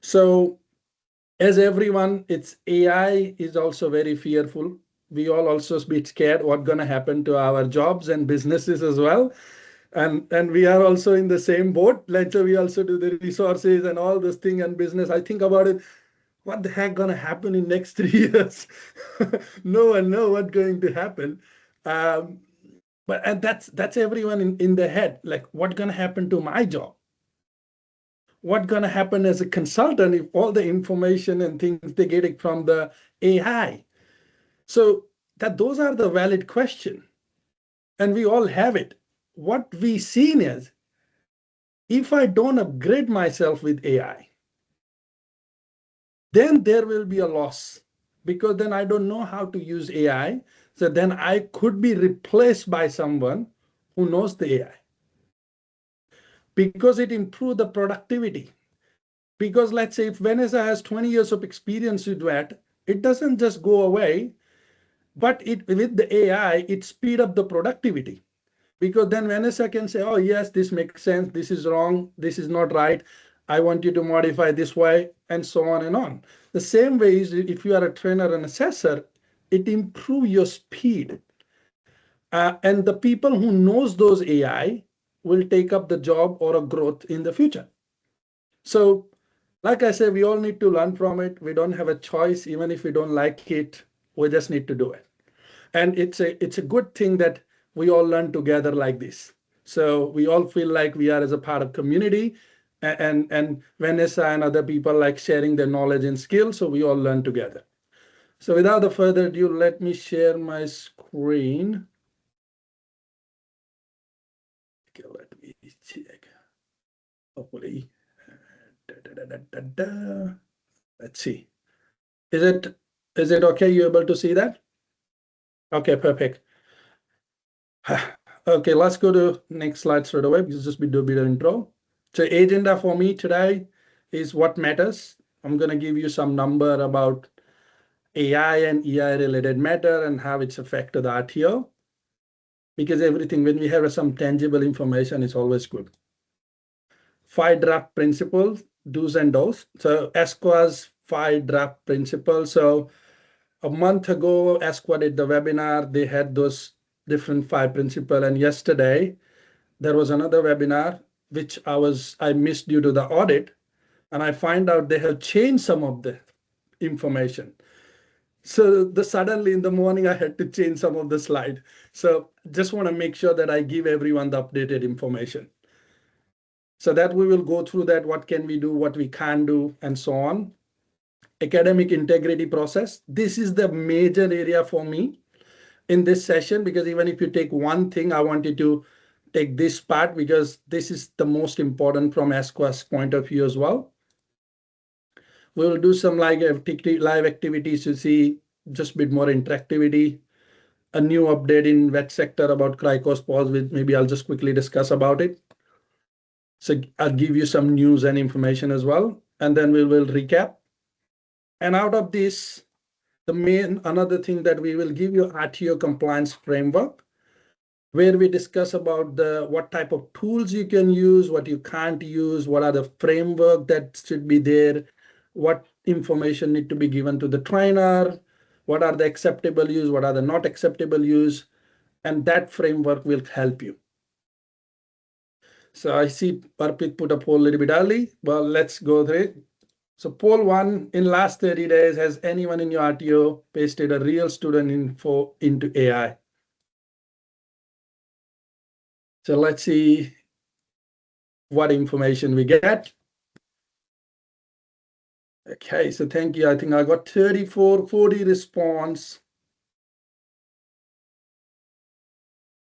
So as everyone, it's AI is also very fearful. We all also be scared what's going to happen to our jobs and businesses as well. And we are also in the same boat. Let's say we also do the resources and all this thing and business. I think about it. What the heck going to happen in next 3 years? No one knows what's going to happen. But that's everyone in their head. Like, what's going to happen to my job? What's going to happen as a consultant if all the information and things they get it from the AI? So those are the valid questions. And we all have it. What we seen is If I don't upgrade myself with AI, then there will be a loss, because then I don't know how to use AI. So then I could be replaced by someone who knows the AI, because it improves the productivity. Because let's say if Vanessa has 20 years of experience with that, it doesn't just go away, but with the AI, it speed up the productivity. Because then Vanessa can say, oh, yes, this makes sense. This is wrong. This is not right. I want you to modify this way, and so on and on. The same way is if you are a trainer and assessor, it improves your speed. And the people who knows those AI will take up the job or a growth in the future. So like I said, we all need to learn from it. We don't have a choice. Even if we don't like it, we just need to do it. And it's a good thing that we all learn together like this. So we all feel like we are as a part of community, and Vanessa and other people like sharing their knowledge and skills. So we all learn together. So without the further ado, let me share my screen. Okay, let me check. Hopefully, let's see. Is it okay? You able to see that? Okay, perfect. Okay, let's go to next slide straight away, because just do a bit of intro. So agenda for me today is what matters. I'm going to give you some number about AI and EI related matter and how it's affected the RTO. Because everything, when we have some tangible information, is always good. 5 draft principles, do's and don'ts. So ESQA's 5 draft principles. So a month ago, ESQA did the webinar. They had those different 5 principles. And yesterday, there was another webinar, which I missed due to the audit. And I find out they have changed some of the information. So suddenly in the morning, I had to change some of the slide. So just want to make sure that I give everyone the updated information. So that we will go through that, what can we do, what we can't do, and so on. Academic integrity process. This is the major area for me in this session, because even if you take one thing, I want you to take this part, because this is the most important from ESQA's point of view as well. We will do some live activities to see just a bit more interactivity. A new update in vet sector about CRICOS pause, with maybe I'll just quickly discuss about it. So I'll give you some news and information as well, and then we will recap. And out of this, another thing that we will give you RTO compliance framework, where we discuss about what type of tools you can use, what you can't use, what are the framework that should be there, what information need to be given to the trainer, what are the acceptable use, what are the not acceptable use, and that framework will help you. So I see Parpit put a poll a little bit early. Well, let's go through it. So poll 1, in last 30 days, has anyone in your RTO pasted a real student info into AI? So let's see what information we get. Okay, so thank you. I think I got 40 response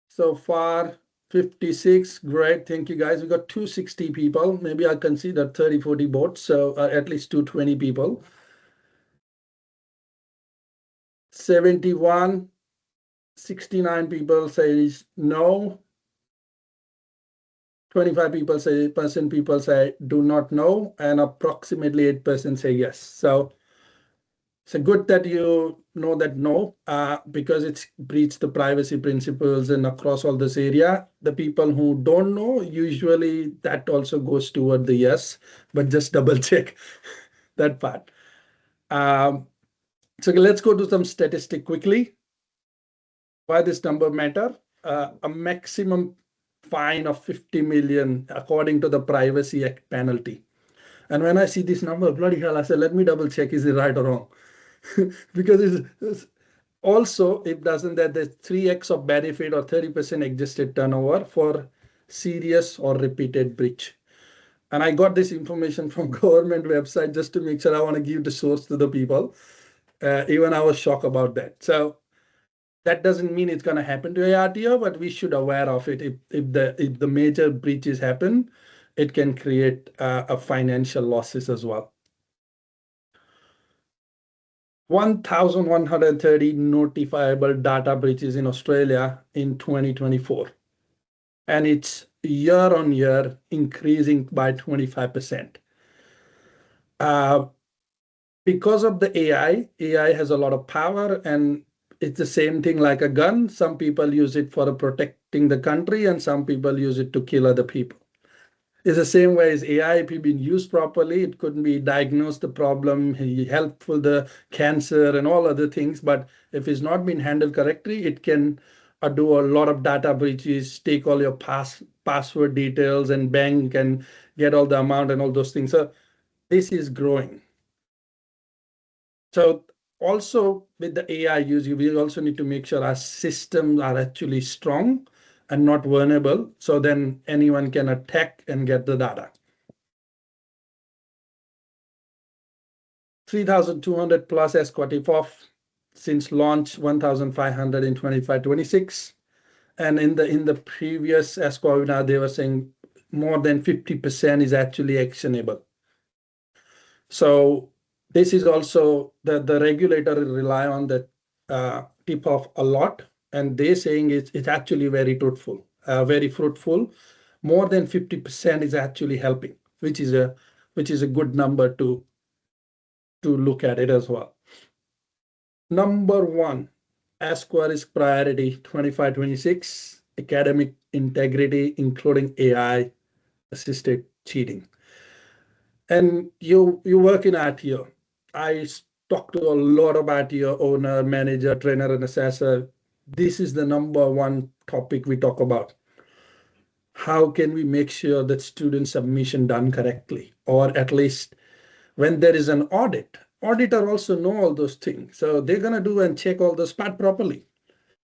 so far. 56, great, thank you guys. We got 260 people. Maybe I consider 30-40 bots, so at least 220 people. 71, 69 people say no. 25 people say do not know, and approximately 8% say yes. So it's good that you know that no, because it's breached the privacy principles and across all this area. The people who don't know, usually that also goes toward the yes, but just double check that part. So let's go to some statistic quickly. Why this number matter? A maximum fine of 50 million according to the Privacy Act penalty. And when I see this number, bloody hell, I said, let me double check, is it right or wrong? Because it's also, it doesn't that there's 3x of benefit or 30% adjusted turnover for serious or repeated breach. And I got this information from government website just to make sure. I want to give the source to the people. Even I was shocked about that. So that doesn't mean it's going to happen to ARTO, but we should aware of it if the major breaches happen. it can create a financial losses as well. 1,130 notifiable data breaches in Australia in 2024. And it's year on year increasing by 25%. Because of the AI has a lot of power, and it's the same thing like a gun. Some people use it for protecting the country, and some people use it to kill other people. It's the same way as AI. If it's been used properly, it could be diagnosed the problem, helpful the cancer and all other things. But if it's not been handled correctly, it can do a lot of data breaches, take all your password details and bank and get all the amount and all those things. So this is growing. So also with the AI use, we also need to make sure our systems are actually strong and not vulnerable. So then anyone can attack and get the data. 3,200 plus SQTIF since launch, 1,500 in 25-26. And in the previous ESCO webinar, they were saying more than 50% is actually actionable. So this is also the regulator rely on the tip of a lot, and they're saying it's actually very fruitful, very fruitful. More than 50% is actually helping, which is a good number to look at it as well. Number one, Asquaris priority 25-26, academic integrity, including AI assisted cheating. And you work in RTO. I talk to a lot of RTO owner, manager, trainer, and assessor. This is the number one topic we talk about. How can we make sure that student submission done correctly, or at least when there is an audit, auditor also know all those things. So they're going to do and check all those part properly.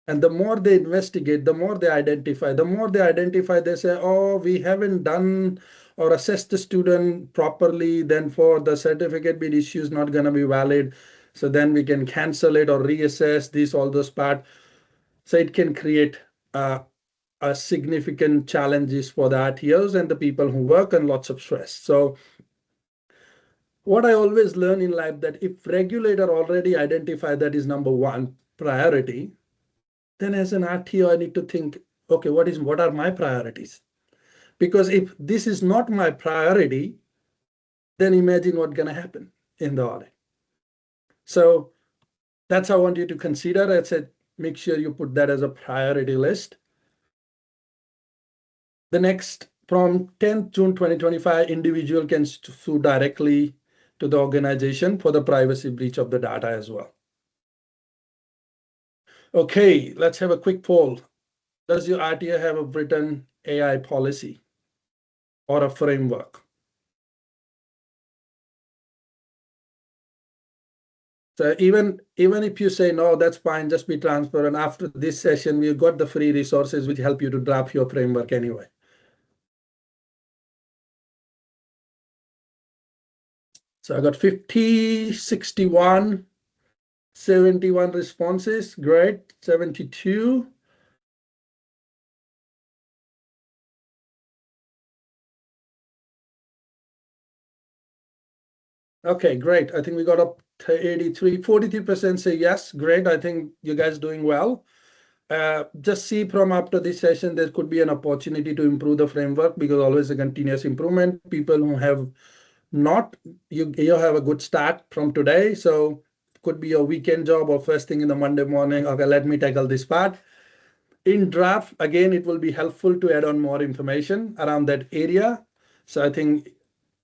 And the more they investigate, the more they identify. The more they identify, they say, oh, we haven't done or assessed the student properly. Then for the certificate bid issue is not going to be valid. So then we can cancel it or reassess this, all those part. So it can create a significant challenges for the RTOs and the people who work, and lots of stress. So what I always learn in life, that if regulator already identify that is number one priority, then as an RTO, I need to think, okay, what are my priorities? Because if this is not my priority, then imagine what's going to happen in the audit. So that's how I want you to consider. I said, make sure you put that as a priority list. The next, from 10th June 2025, individual can sue directly to the organization for the privacy breach of the data as well. Okay, let's have a quick poll. Does your RTO have a written AI policy or a framework? So even if you say no, that's fine, just be transparent. After this session, we've got the free resources which help you to draft your framework anyway. So I got 50, 61, 71 responses. Great. 72. Okay, great. I think we got up to 83, 43% say yes. Great. I think you guys doing well. Just see from after this session, there could be an opportunity to improve the framework, because always a continuous improvement. People who have not, you have a good start from today. So could be a weekend job or first thing in the Monday morning. Okay, let me tackle this part. In draft, again, it will be helpful to add on more information around that area. So I think,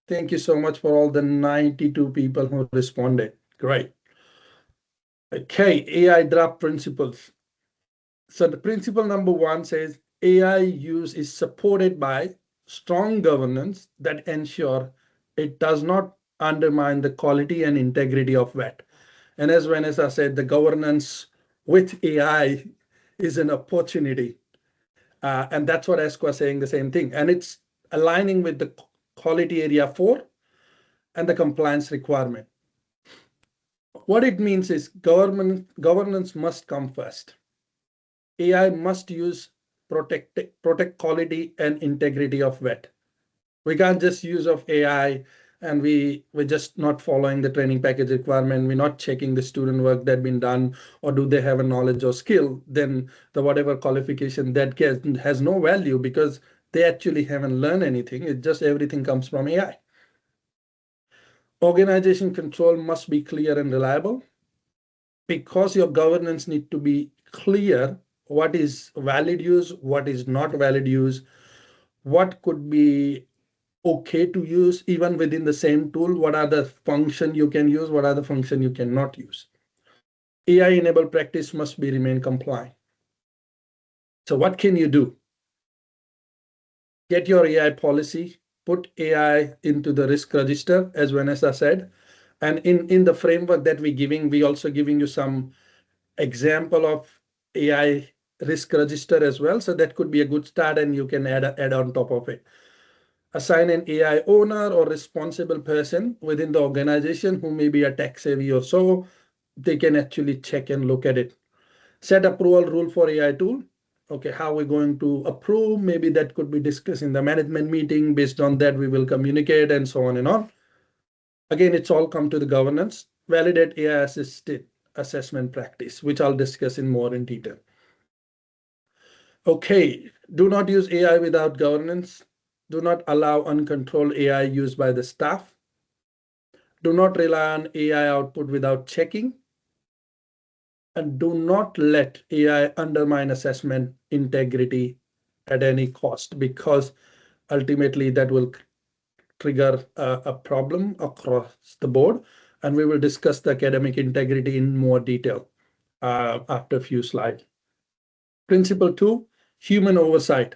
thank you so much for all the 92 people who responded. Great. Okay, AI draft principles. So the principle number one says AI use is supported by strong governance that ensure it does not undermine the quality and integrity of VET. And as Vanessa said, the governance with AI is an opportunity. And that's what ESCO is saying, the same thing. And it's aligning with the quality area 4 and the compliance requirement. What it means is governance must come first. AI must use protect quality and integrity of VET. We can't just use of AI and we're just not following the training package requirement. We're not checking the student work that been done, or do they have a knowledge or skill. Then the whatever qualification that gets has no value because they actually haven't learned anything. It just everything comes from AI. Organization control must be clear and reliable because your governance need to be clear. What is valid use, what is not valid use, what could be okay to use even within the same tool, what are the function you can use, what are the function you cannot use. AI enabled practice must be remain compliant. So what can you do? Get your AI policy, put AI into the risk register, as Vanessa said. And in the framework that we're giving, we also giving you some example of AI risk register as well. So that could be a good start and you can add on top of it. Assign an AI owner or responsible person within the organization who may be a tech savvy or so. They can actually check and look at it. Set approval rule for AI tool. Okay, how we're going to approve, maybe that could be discussed in the management meeting. Based on that, we will communicate and so on and on. Again, it's all come to the governance. Validate AI assisted assessment practice, which I'll discuss in more in detail. Okay, do not use AI without governance. Do not allow uncontrolled AI used by the staff. Do not rely on AI output without checking. And do not let AI undermine assessment integrity at any cost, because ultimately that will trigger a problem across the board. And we will discuss the academic integrity in more detail after a few slides. Principle 2, human oversight.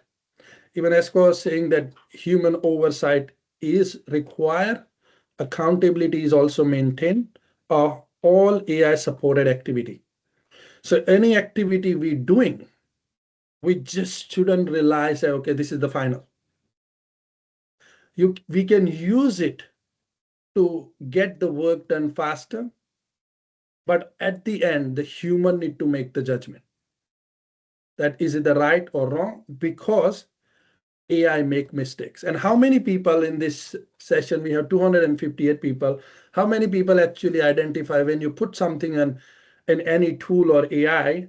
Even Esko was saying that human oversight is required. Accountability is also maintained of all AI supported activity. So any activity we're doing, we just shouldn't rely, say, okay, this is the final. We can use it to get the work done faster, but at the end, the human need to make the judgment. That is it the right or wrong, because AI make mistakes. And how many people in this session, we have 258 people, how many people actually identify when you put something in any tool or AI,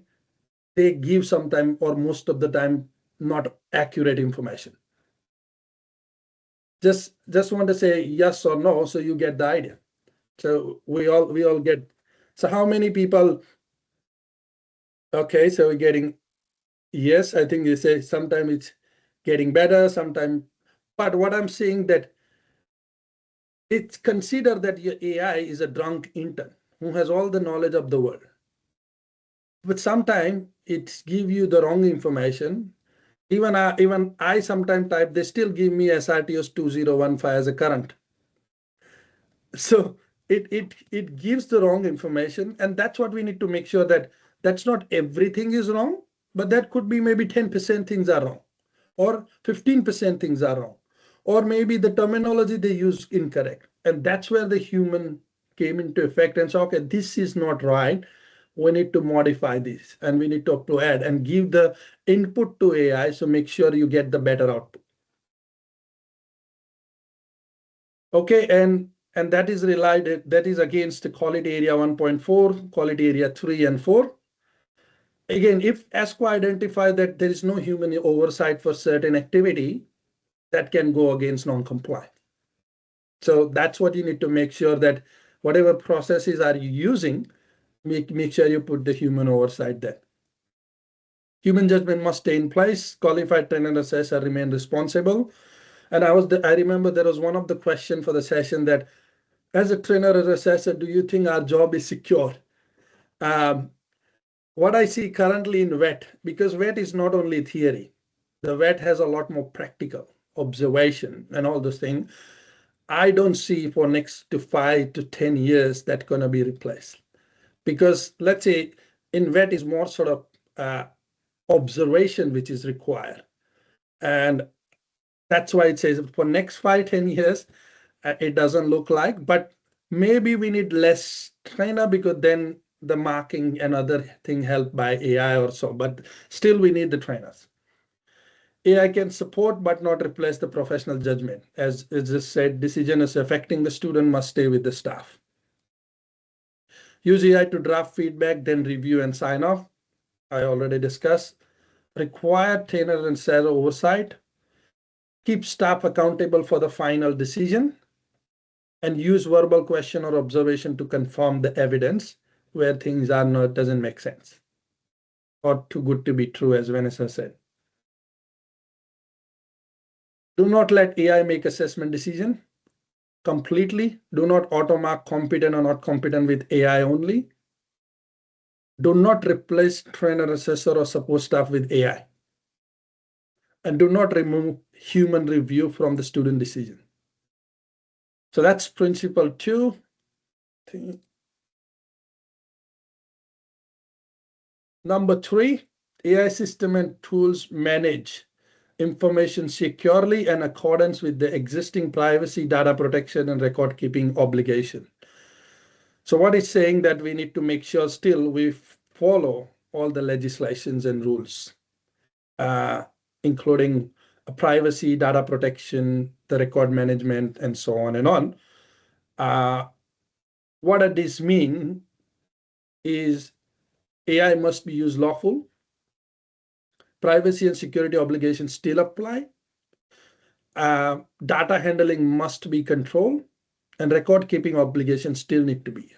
they give sometime or most of the time not accurate information. Just want to say yes or no, so you get the idea. So we all get. So how many people? Okay, so we're getting yes. I think you say sometimes it's getting better, sometimes. But what I'm saying that it's considered that your AI is a drunk intern who has all the knowledge of the world. But sometimes it gives you the wrong information. Even I sometimes type, they still give me RTOs 2015 as a current. So it gives the wrong information, and that's what we need to make sure that that's not everything is wrong, but that could be maybe 10% things are wrong, or 15% things are wrong, or maybe the terminology they use incorrect. And that's where the human came into effect and said, okay, this is not right. We need to modify this and we need to add and give the input to AI. So make sure you get the better output. Okay, and that is related, that is against the quality area 1.4, quality area 3 and 4. Again, if ASCO identify that there is no human oversight for certain activity, that can go against non-compliant. So that's what you need to make sure that whatever processes are you using, make sure you put the human oversight there. Human judgment must stay in place. Qualified trainer assessor remain responsible. And I remember there was one of the questions for the session that as a trainer or assessor, do you think our job is secure? What I see currently in VET, because VET is not only theory, the VET has a lot more practical observation and all those things. I don't see for next to 5 to 10 years that's going to be replaced. Because let's say in VET is more sort of observation which is required. And that's why it says for next 5-10 years, it doesn't look like, but maybe we need less trainer because then the marking and other thing helped by AI or so, but still we need the trainers. AI can support but not replace the professional judgment. As just said, decision is affecting the student must stay with the staff. Use AI to draft feedback, then review and sign off. I already discussed. Require trainer and SAR oversight. Keep staff accountable for the final decision. And use verbal question or observation to confirm the evidence where things are not, doesn't make sense or too good to be true, as Vanessa said. Do not let AI make assessment decision completely. Do not auto-mark competent or not competent with AI only. Do not replace trainer, assessor, or support staff with AI. And do not remove human review from the student decision. So that's principle 2. Number 3, AI system and tools manage information securely and accordance with the existing privacy, data protection, and record keeping obligation. So what it's saying that we need to make sure still we follow all the legislations and rules, including privacy, data protection, the record management, and so on and on. What does this mean is AI must be used lawful. Privacy and security obligations still apply. Data handling must be controlled, and record keeping obligations still need to be used.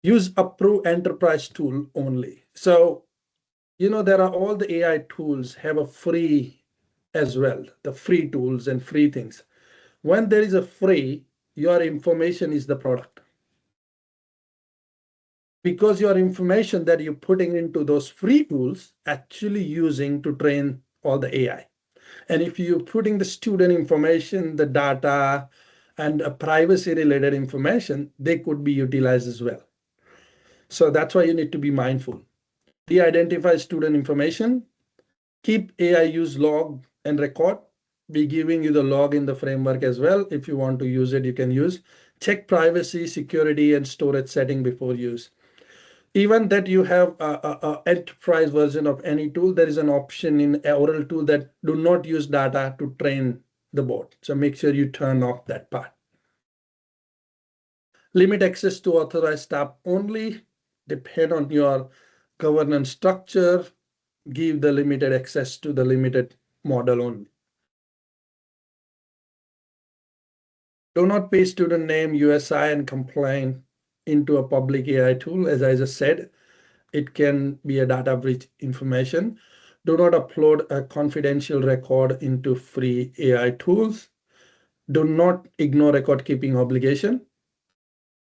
Use approved enterprise tool only. So, there are all the AI tools have a free as well, the free tools and free things. When there is a free, your information is the product. Because your information that you're putting into those free tools actually using to train all the AI. And if you're putting the student information, the data, and privacy related information, they could be utilized as well. So that's why you need to be mindful. De-identify student information, keep AI use log and record, be giving you the log in the framework as well. If you want to use it, you can use. Check privacy, security, and storage setting before use. Even that you have a enterprise version of any tool, there is an option in oral tool that do not use data to train the bot. So make sure you turn off that part. Limit access to authorized staff only. Depend on your governance structure. Give the limited access to the limited model only. Do not paste student name, USI, and complaint into a public AI tool. As I just said, it can be a data breach information. Do not upload a confidential record into free AI tools. Do not ignore record keeping obligation.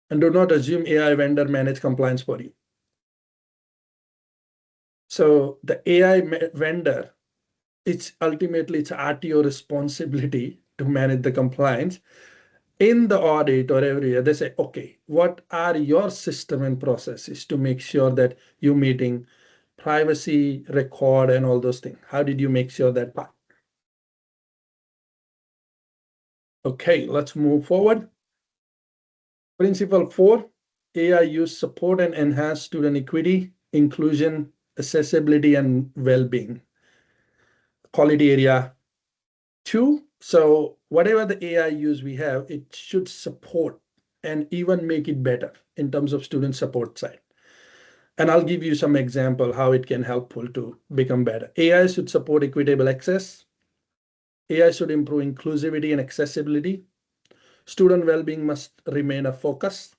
And do not assume AI vendor manage compliance for you. So the AI vendor, it's ultimately it's RTO responsibility to manage the compliance. In the audit or every year, they say, okay, what are your system and processes to make sure that you're meeting privacy, record, and all those things? How did you make sure that part? Okay, let's move forward. Principle 4, AI use support and enhance student equity, inclusion, accessibility, and well-being. Quality area 2. So whatever the AI use we have, it should support and even make it better in terms of student support side. And I'll give you some example how it can helpful to become better. AI should support equitable access. AI should improve inclusivity and accessibility. Student well-being must remain a focus,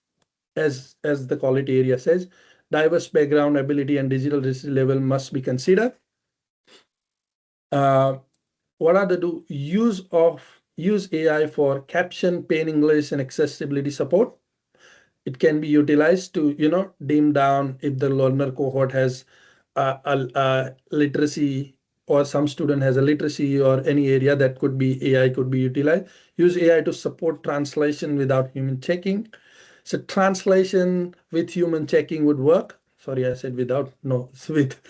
as the quality area says. Diverse background, ability, and digital literacy level must be considered. What are the use AI for caption, plain English, and accessibility support? It can be utilized to dim down if the learner cohort has a literacy, or some student has a literacy, or any area that could be AI could be utilized. Use AI to support translation without human checking. So translation with human checking would work. Sorry, I said without. No, it's with.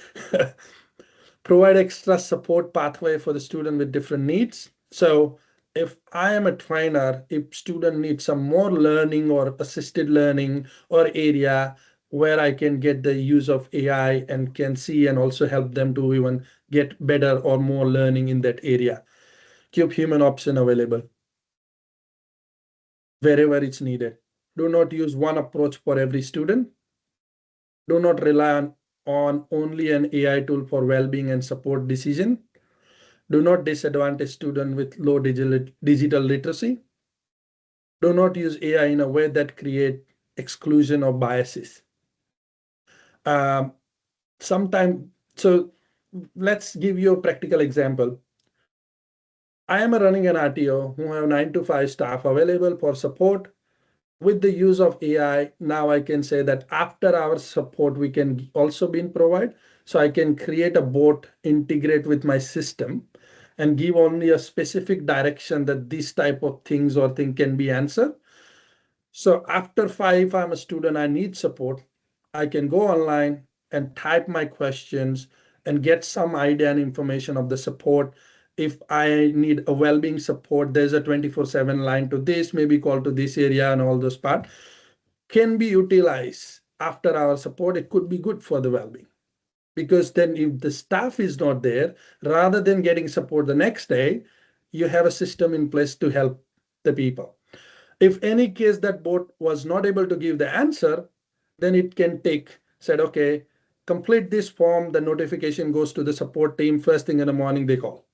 Provide extra support pathway for the student with different needs. So if I am a trainer, if student needs some more learning or assisted learning or area, where I can get the use of AI and can see and also help them to even get better or more learning in that area. Keep human option available wherever it's needed. Do not use one approach for every student. Do not rely on only an AI tool for well-being and support decision. Do not disadvantage students with low digital literacy. Do not use AI in a way that create exclusion or biases. So let's give you a practical example. I am running an RTO who have 9 to 5 staff available for support. With the use of AI, now I can say that after our support, we can also be provide. So I can create a bot, integrate with my system, and give only a specific direction that this type of things or thing can be answered. So after 5, if I'm a student, I need support, I can go online and type my questions and get some idea and information of the support. If I need a well-being support, there's a 24/7 line to this, maybe call to this area, and all those part can be utilized after our support. It could be good for the well-being, because then if the staff is not there, rather than getting support the next day, you have a system in place to help the people. If any case that bot was not able to give the answer, then it can said, okay, complete this form, the notification goes to the support team, first thing in the morning they call.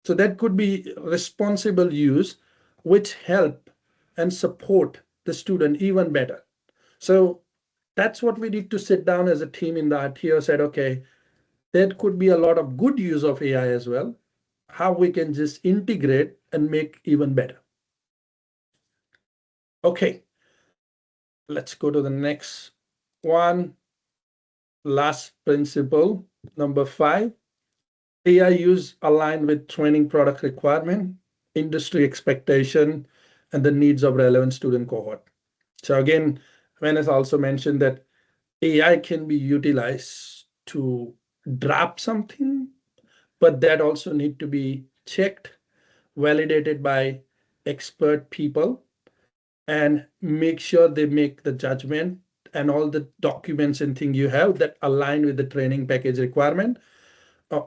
So that could be responsible use, which help and support the student even better. So that's what we need to sit down as a team in the RTO, said, okay, there could be a lot of good use of AI as well, how we can just integrate and make even better. Okay, let's go to the next one. Last principle, number 5, AI use aligned with training product requirement, industry expectation, and the needs of relevant student cohort. So again, Vanessa also mentioned that AI can be utilized to draft something, but that also need to be checked, validated by expert people, and make sure they make the judgment and all the documents and things you have that align with the training package requirement.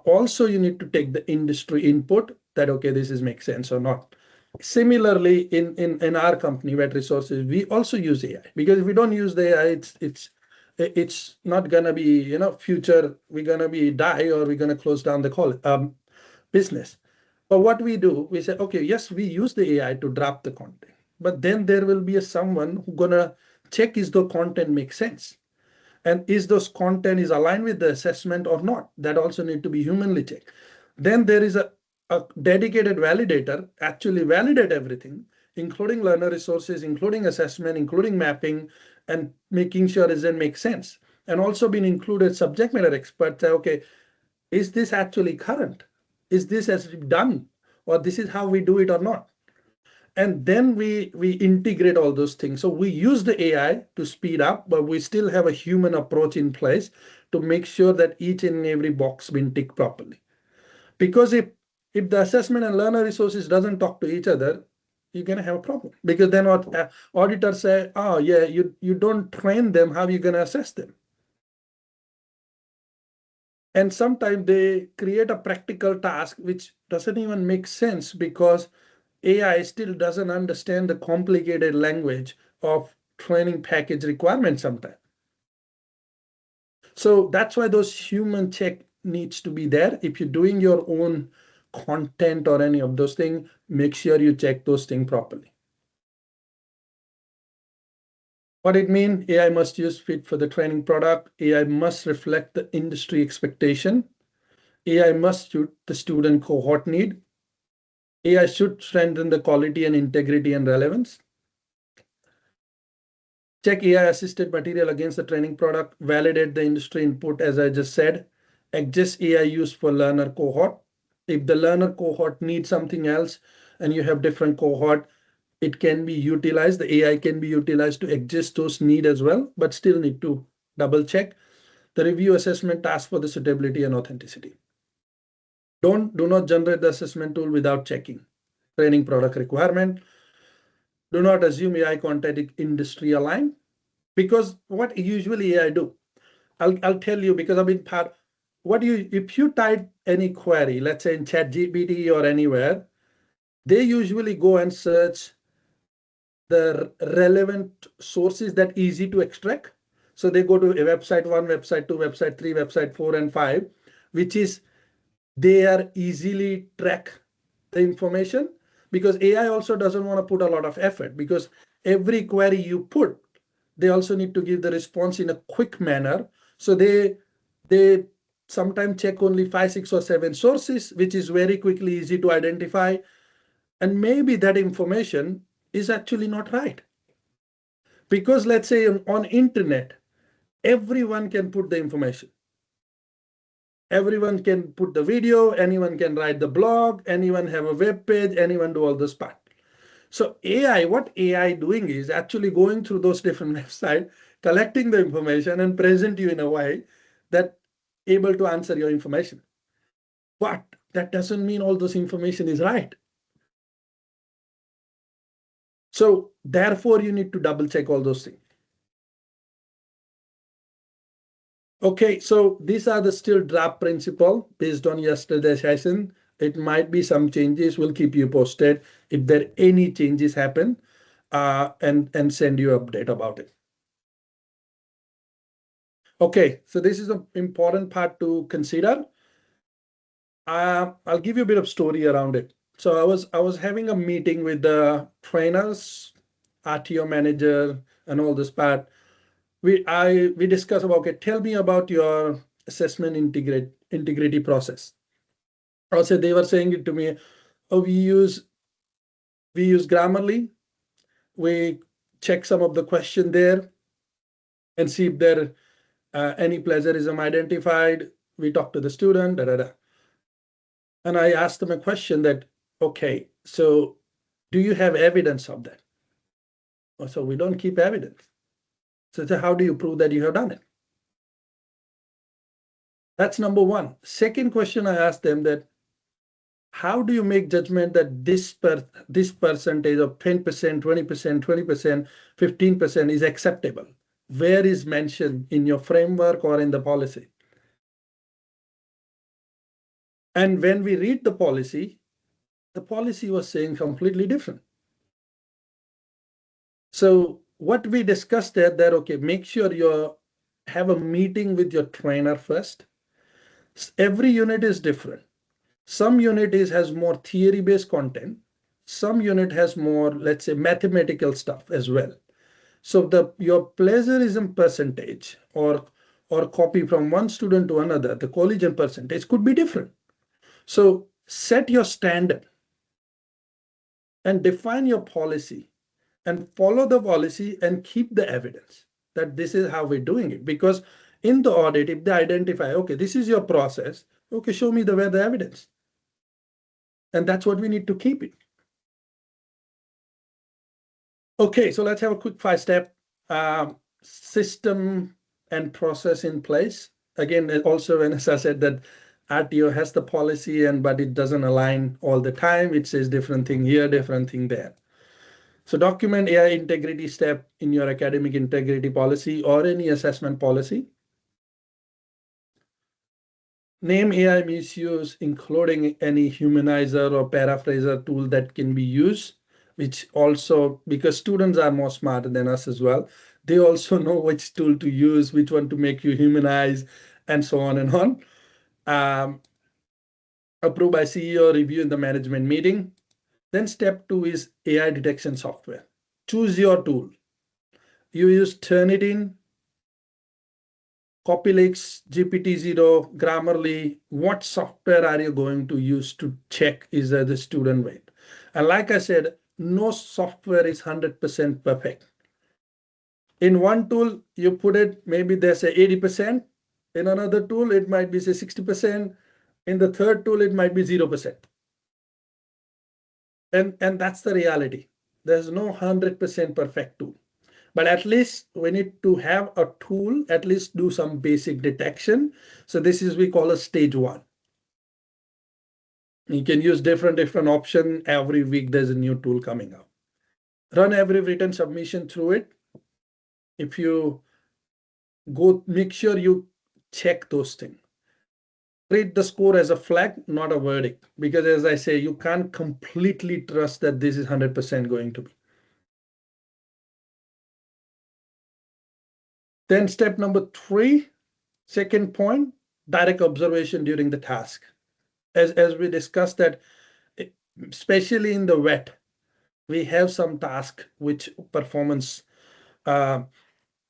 Also, you need to take the industry input that, okay, this is make sense or not. Similarly, in our company, Vet Resources, we also use AI, because if we don't use the AI, it's not gonna be, future, we're gonna be die or we're gonna close down the business. But what we do, we say, okay, yes, we use the AI to draft the content, but then there will be someone who's gonna check is the content make sense, and is those content is aligned with the assessment or not. That also need to be humanly checked. Then there is a dedicated validator actually validate everything, including learner resources, including assessment, including mapping, and making sure it makes sense. And also been included subject matter experts say, okay, is this actually current? Is this as done? Or this is how we do it or not? And then we integrate all those things. So we use the AI to speed up, but we still have a human approach in place to make sure that each and every box been ticked properly. Because if the assessment and learner resources doesn't talk to each other, you're going to have a problem. Because then what auditors say, oh yeah, you don't train them, how are you going to assess them? And sometimes they create a practical task which doesn't even make sense, because AI still doesn't understand the complicated language of training package requirements sometimes. So that's why those human check needs to be there. If you're doing your own content or any of those things, make sure you check those things properly. What it means, AI must use fit for the training product. AI must reflect the industry expectation. AI must suit the student cohort need. AI should strengthen the quality and integrity and relevance. Check AI-assisted material against the training product, validate the industry input, as I just said, adjust AI use for learner cohort. If the learner cohort needs something else and you have different cohort, it can be utilized. The AI can be utilized to adjust those needs as well, but still need to double check. The review assessment task for the suitability and authenticity. Do not generate the assessment tool without checking training product requirement. Do not assume AI content industry aligned. Because what usually AI do, I'll tell you, because I've been part, if you type any query, let's say in ChatGPT or anywhere, they usually go and search the relevant sources that easy to extract. So they go to a website 1, website 2, website 3, website 4 and 5, which is they are easily track the information, because AI also doesn't want to put a lot of effort, because every query you put, they also need to give the response in a quick manner. So they sometimes check only 5, 6 or 7 sources, which is very quickly easy to identify. And maybe that information is actually not right. Because let's say on internet, everyone can put the information. Everyone can put the video, anyone can write the blog, anyone have a web page, anyone do all this part. So AI, what AI doing is actually going through those different websites, collecting the information and present you in a way that able to answer your information. But that doesn't mean all this information is right. So therefore, you need to double check all those things. Okay, so these are the still draft principle based on yesterday's session. It might be some changes. We'll keep you posted if there any changes happen, and send you update about it. Okay, so this is an important part to consider. I'll give you a bit of story around it. So I was having a meeting with the trainers, RTO manager, and all this part. We discussed about, okay, tell me about your assessment integrity process. Also, they were saying it to me, oh, we use Grammarly. We check some of the question there and see if there any plagiarism identified. We talk to the student, And I asked them a question that, okay, so do you have evidence of that? So we don't keep evidence. So how do you prove that you have done it? That's number one. Second question I asked them, that how do you make judgment that this percentage of 10%, 20%, 20%, 15% is acceptable? Where is mentioned in your framework or in the policy? And when we read the policy was saying completely different. So what we discussed there, that, okay, make sure you have a meeting with your trainer first. Every unit is different. Some unit has more theory-based content. Some unit has more, let's say, mathematical stuff as well. So your plagiarism percentage or copy from one student to another, the collision percentage could be different. So set your standard and define your policy and follow the policy and keep the evidence that this is how we're doing it. Because in the audit, if they identify, okay, this is your process, okay, show me where the evidence. And that's what we need to keep it. Okay, so let's have a quick 5-step system and process in place. Again, also Vanessa said that RTO has the policy, but it doesn't align all the time. It says different thing here, different thing there. So document AI integrity step in your academic integrity policy or any assessment policy. Name AI misuse, including any humanizer or paraphraser tool that can be used, which also, because students are more smarter than us as well, they also know which tool to use, which one to make you humanize, and so on and on. Approved by CEO, review in the management meeting. Then step 2 is AI detection software. Choose your tool. You use Turnitin, Copyleaks, GPT-0, Grammarly. What software are you going to use to check is the student weight? And like I said, no software is 100% perfect. In one tool, you put it, maybe there's a 80%. In another tool, it might be say 60%. In the third tool, it might be 0%. And that's the reality. There's no 100% perfect tool. But at least we need to have a tool, at least do some basic detection. So this is we call a stage 1. You can use different option. Every week there's a new tool coming out. Run every written submission through it. if you go, make sure you check those things. Treat the score as a flag, not a verdict, because as I say, you can't completely trust that this is 100% going to be. Then step number 3, second point, direct observation during the task. As we discussed that, especially in the wet, we have some task which performance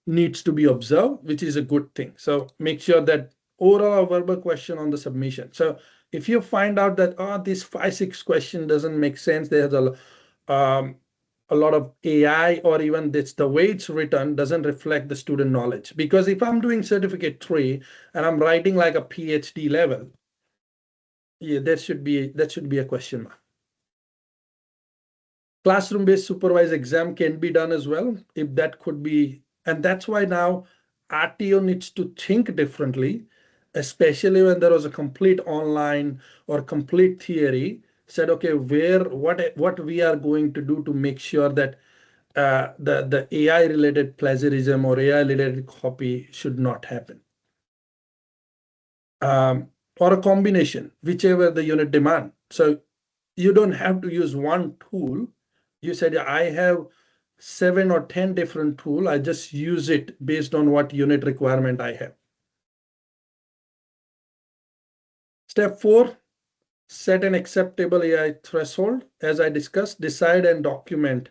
needs to be observed, which is a good thing. So make sure that oral or verbal question on the submission. So if you find out that, this 5-6 question doesn't make sense, there's a lot of AI, or even this, the way it's written doesn't reflect the student knowledge. Because if I'm doing certificate 3 and I'm writing like a PhD level, yeah, that should be a question mark. Classroom-based supervised exam can be done as well, if that could be, and that's why now RTO needs to think differently, especially when there was a complete online or complete theory. Said, okay, what we are going to do to make sure that the AI related plagiarism or AI related copy should not happen. Or a combination, whichever the unit demand. So you don't have to use one tool. You said, I have 7 or 10 different tools. I just use it based on what unit requirement I have. Step 4, set an acceptable AI threshold. As I discussed, decide and document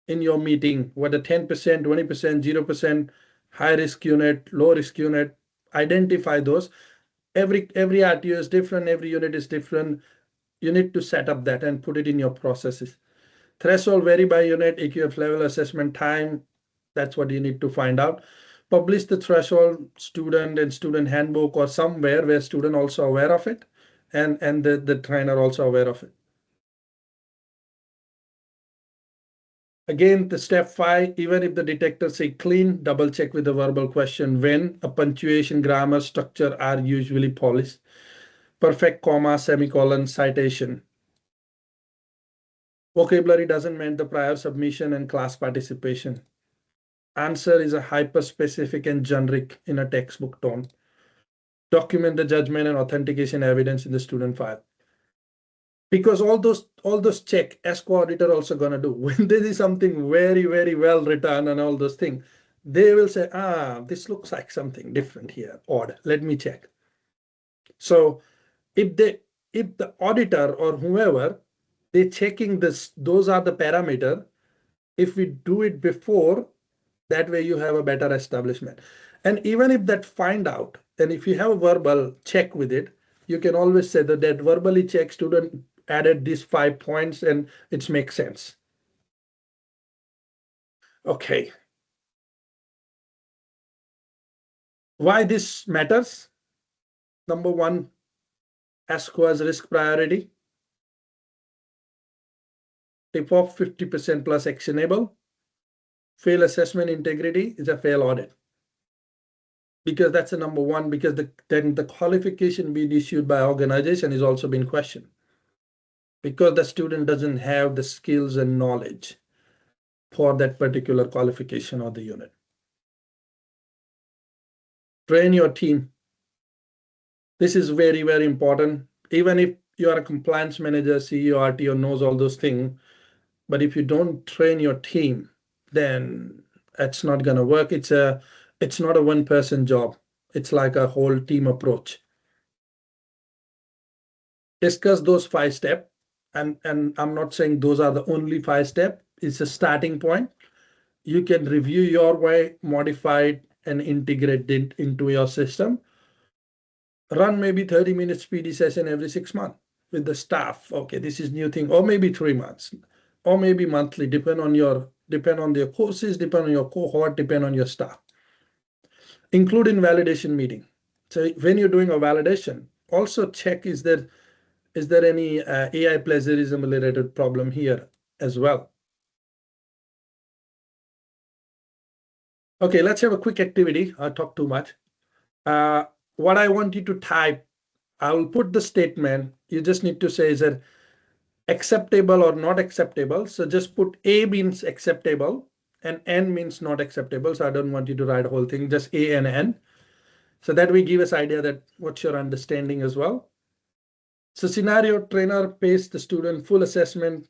in your meeting whether 10%, 20%, 0%, high risk unit, low risk unit, identify those. Every RTO is different, every unit is different. You need to set up that and put it in your processes. Threshold vary by unit, EQF level, assessment time. That's what you need to find out. Publish the threshold student and student handbook or somewhere where student also aware of it, and the trainer also aware of it. Again, the step 5, even if the detector say clean, double check with the verbal question when. A punctuation, grammar, structure are usually polished. Perfect comma, semicolon, citation. Vocabulary doesn't mean the prior submission and class participation. Answer is a hyper-specific and generic in a textbook tone. Document the judgment and authentication evidence in the student file. Because all those check as co-auditor also gonna do. When there is something very, very well written and all those things, they will say, this looks like something different here, odd, let me check. So if the auditor or whoever, they're checking this, those are the parameter. If we do it before, that way you have a better establishment. And even if that find out, and if you have a verbal check with it, you can always say that verbally check student added these 5 points and it makes sense. Okay. Why this matters? Number 1, ASCO as risk priority. Tip off 50% plus actionable. Fail assessment integrity is a fail audit. Because that's the number 1, because then the qualification being issued by organization is also being questioned. Because the student doesn't have the skills and knowledge for that particular qualification or the unit. Train your team. This is very, very important. Even if you are a compliance manager, CEO, RTO knows all those things, but if you don't train your team, then it's not going to work. It's not a one-person job. It's like a whole team approach. Discuss those 5 steps. And I'm not saying those are the only 5 steps. It's a starting point. You can review your way, modify it, and integrate it into your system. Run maybe 30 minutes PD session every 6 months with the staff. Okay, this is new thing, or maybe 3 months, or maybe monthly, depend on your courses, depend on your cohort, depend on your staff. Include in validation meeting. So when you're doing a validation, also check is there any AI plagiarism related problem here as well. Okay, let's have a quick activity. I talk too much. What I want you to type, I will put the statement. You just need to say, is it acceptable or not acceptable? So just put A means acceptable and N means not acceptable. So I don't want you to write the whole thing, just A and N. So that will give us idea that what's your understanding as well. So scenario, trainer pays the student full assessment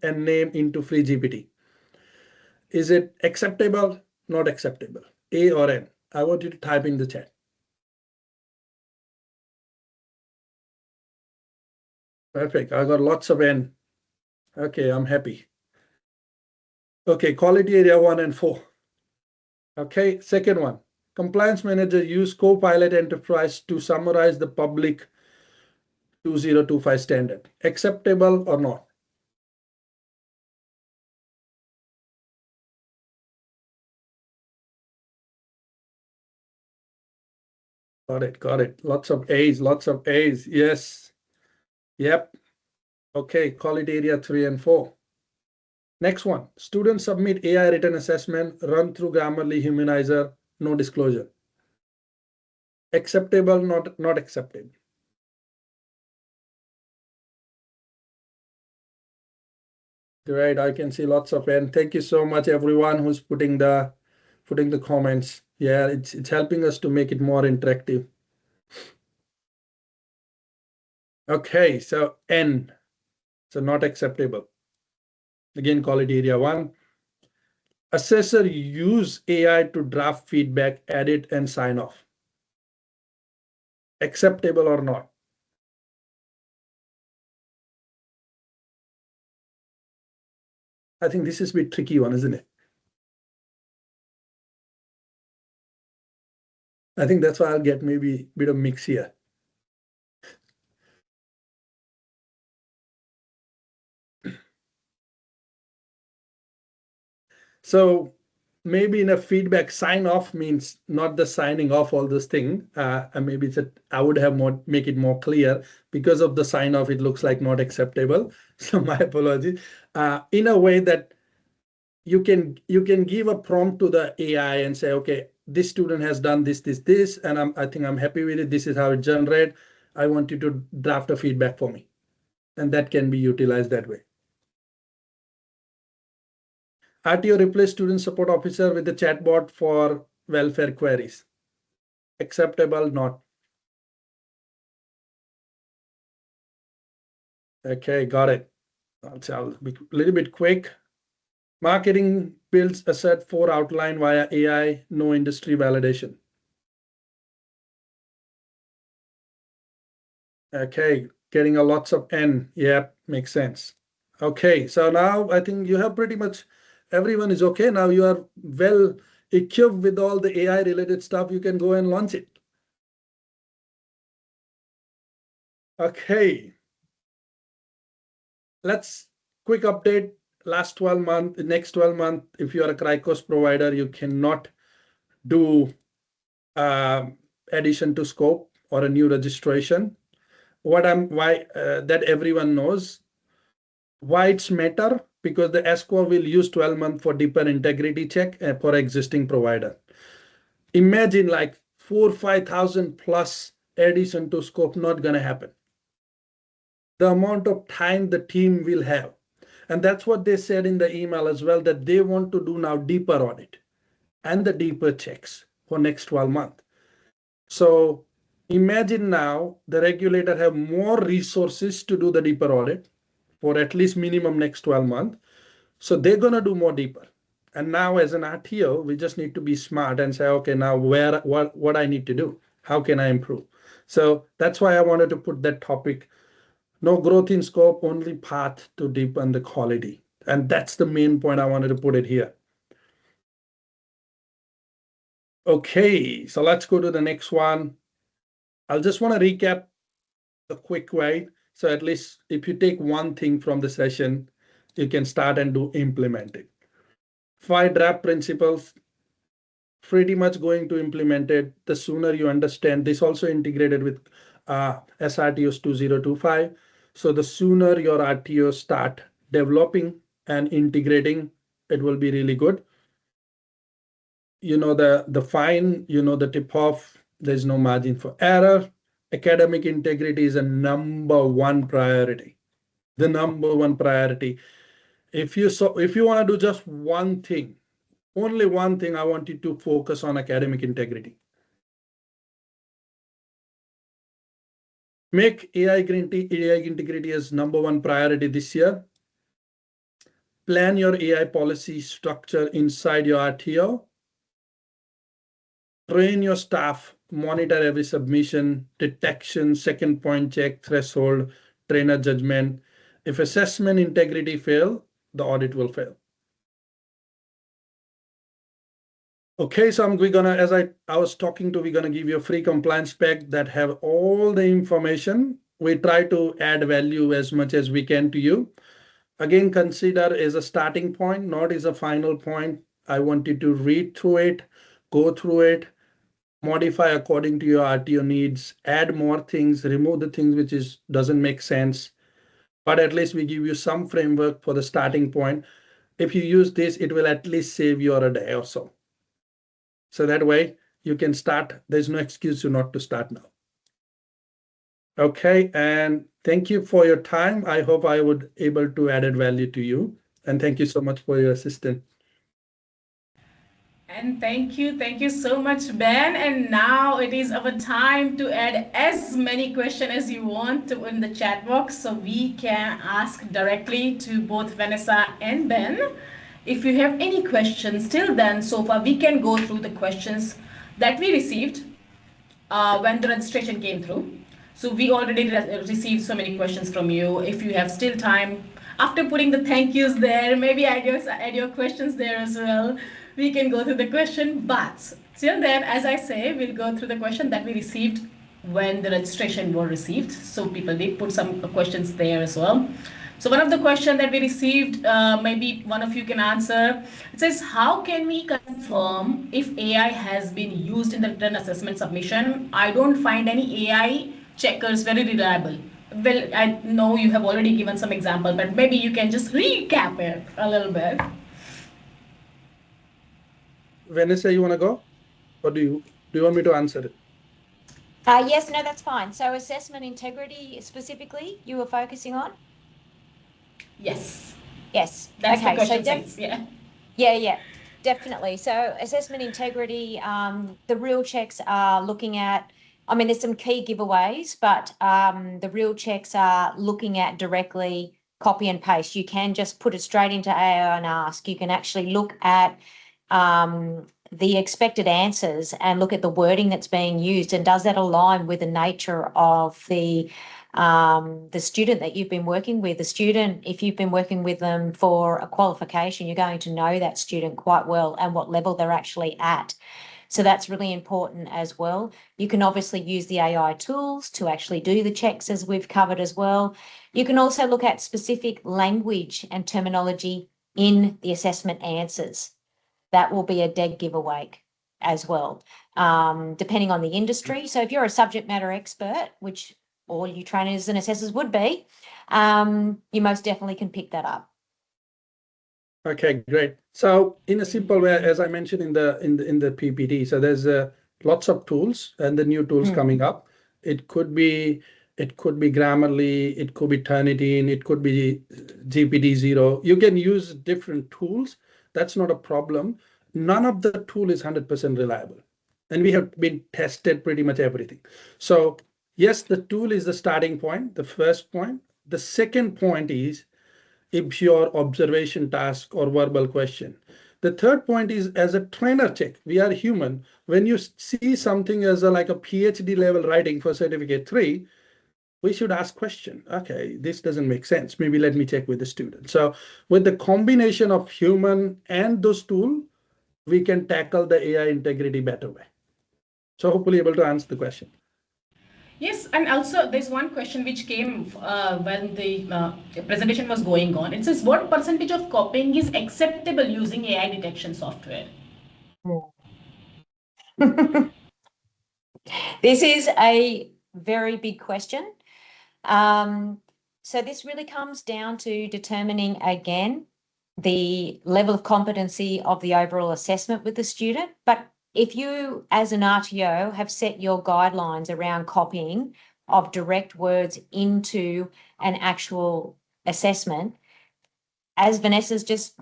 and name into free GPT. Is it acceptable? Not acceptable? A or N? I want you to type in the chat. Perfect. I got lots of N. Okay, I'm happy. Okay, quality area 1 and 4. Okay, second one. Compliance manager use Copilot Enterprise to summarize the public 2025 standard. Acceptable or not? Got it, got it. Lots of A's, lots of A's. Yes. Yep. Okay, quality area 3 and 4. Next one, students submit AI written assessment, run through Grammarly Humanizer, no disclosure. Acceptable, not acceptable. Great, I can see lots of N. Thank you so much, everyone who's putting the comments. Yeah, it's helping us to make it more interactive. Okay, so N, so not acceptable. Again, quality area 1. Assessor use AI to draft feedback, edit, and sign off. Acceptable or not? I think this is a bit tricky one, isn't it? I think that's why I'll get maybe a bit of mix here. So maybe in a feedback, sign off means not the signing off all this thing. And maybe I would have make it more clear. Because of the sign off, it looks like not acceptable. So my apologies. In a way that you can give a prompt to the AI and say, okay, this student has done this, and I think I'm happy with it. This is how it generated. I want you to draft a feedback for me. And that can be utilized that way. RTO replace student support officer with the chatbot for welfare queries. Acceptable, not. Okay, got it. I'll be a little bit quick. Marketing builds asset 4 outline via AI, no industry validation. Okay, getting a lots of N. Yep, makes sense. Okay, so now I think you have pretty much everyone is okay. Now you are well equipped with all the AI related stuff. You can go and launch it. Okay. Let's quick update. Last 12 months, next 12 months, if you are a CRICOS provider, you cannot do addition to scope or a new registration. That everyone knows. Why it's matter? Because the ESCO will use 12 months for deeper integrity check for existing provider. Imagine like 4,000-5,000 plus addition to scope, not gonna happen. The amount of time the team will have. And that's what they said in the email as well, that they want to do now deeper audit and the deeper checks for next 12 months. So imagine now the regulator have more resources to do the deeper audit for at least minimum next 12 months. So they're going to do more deeper. And now as an RTO, we just need to be smart and say, okay, now what I need to do? How can I improve? So that's why I wanted to put that topic. No growth in scope, only path to deepen the quality. And that's the main point I wanted to put it here. Okay, so let's go to the next one. I'll just want to recap a quick way. So at least if you take one thing from the session, you can start and implement it. 5 draft principles, pretty much going to implement it. The sooner you understand, this also integrated with SRTOs 2025. So the sooner your RTOs start developing and integrating, it will be really good. You know the fine, you know the tip off, there's no margin for error. Academic integrity is a #1 priority. The #1 priority. If you want to do just one thing, only one thing I want you to focus on: academic integrity. Make AI integrity as #1 priority this year. Plan your AI policy structure inside your RTO. Train your staff, monitor every submission, detection, second point check, threshold, trainer judgment. If assessment integrity fail, the audit will fail. Okay, so we're gonna, as I was talking to, we're gonna give you a free compliance pack that have all the information. We try to add value as much as we can to you. Again, consider as a starting point, not as a final point. I want you to read through it, go through it, modify according to your RTO needs, add more things, remove the things which doesn't make sense. But at least we give you some framework for the starting point. If you use this, it will at least save you a day or so. So that way you can start. There's no excuse not to start now. Okay, and thank you for your time. I hope I would able to add value to you. And thank you so much for your assistance. And thank you so much, Ben. And now it is our time to add as many questions as you want to in the chat box, so we can ask directly to both Vanessa and Ben. If you have any questions till then, so far we can go through the questions that we received when the registration came through. So we already received so many questions from you. If you have still time, after putting the thank yous there, maybe add your questions there as well. We can go through the question, but till then, as I say, we'll go through the question that we received when the registration was received. So people did put some questions there as well. So one of the questions that we received, maybe one of you can answer. It says, how can we confirm if AI has been used in the written assessment submission? I don't find any AI checkers very reliable. Well, I know you have already given some example, but maybe you can just recap it a little bit. Vanessa, you want to go? Or do you want me to answer it? Yes, no, that's fine. So assessment integrity specifically, you were focusing on? Yes. Yes. That's okay. The question says, yeah. Yeah, definitely. So assessment integrity, the real checks are looking at, I mean, there's some key giveaways, but the real checks are looking at directly copy and paste. You can just put it straight into AI and ask. You can actually look at the expected answers and look at the wording that's being used, and does that align with the nature of the student that you've been working with. The student, if you've been working with them for a qualification, you're going to know that student quite well and what level they're actually at. So that's really important as well. You can obviously use the AI tools to actually do the checks, as we've covered as well. You can also look at specific language and terminology in the assessment answers. That will be a dead giveaway as well, depending on the industry. So if you're a subject matter expert, which all you trainers and assessors would be, you most definitely can pick that up. Okay, great. So in a simple way, as I mentioned in the PPT, so there's lots of tools and the new tools coming up. It could be Grammarly, it could be Turnitin, it could be GPT-0. You can use different tools. That's not a problem. None of the tool is 100% reliable, and we have been tested pretty much everything. So yes, the tool is the starting point, the first point. The second point is if your observation task or verbal question. The third point is as a trainer check. We are human. When you see something as like a PhD level writing for certificate 3, we should ask question. Okay, this doesn't make sense. Maybe let me check with the student. So with the combination of human and those tools, we can tackle the AI integrity better way. So hopefully able to answer the question. Yes, and also there's one question which came when the presentation was going on. It says, what percentage of copying is acceptable using AI detection software? This is a very big question. So this really comes down to determining, again, the level of competency of the overall assessment with the student. But if you, as an RTO, have set your guidelines around copying of direct words into an actual assessment, as Vanessa's just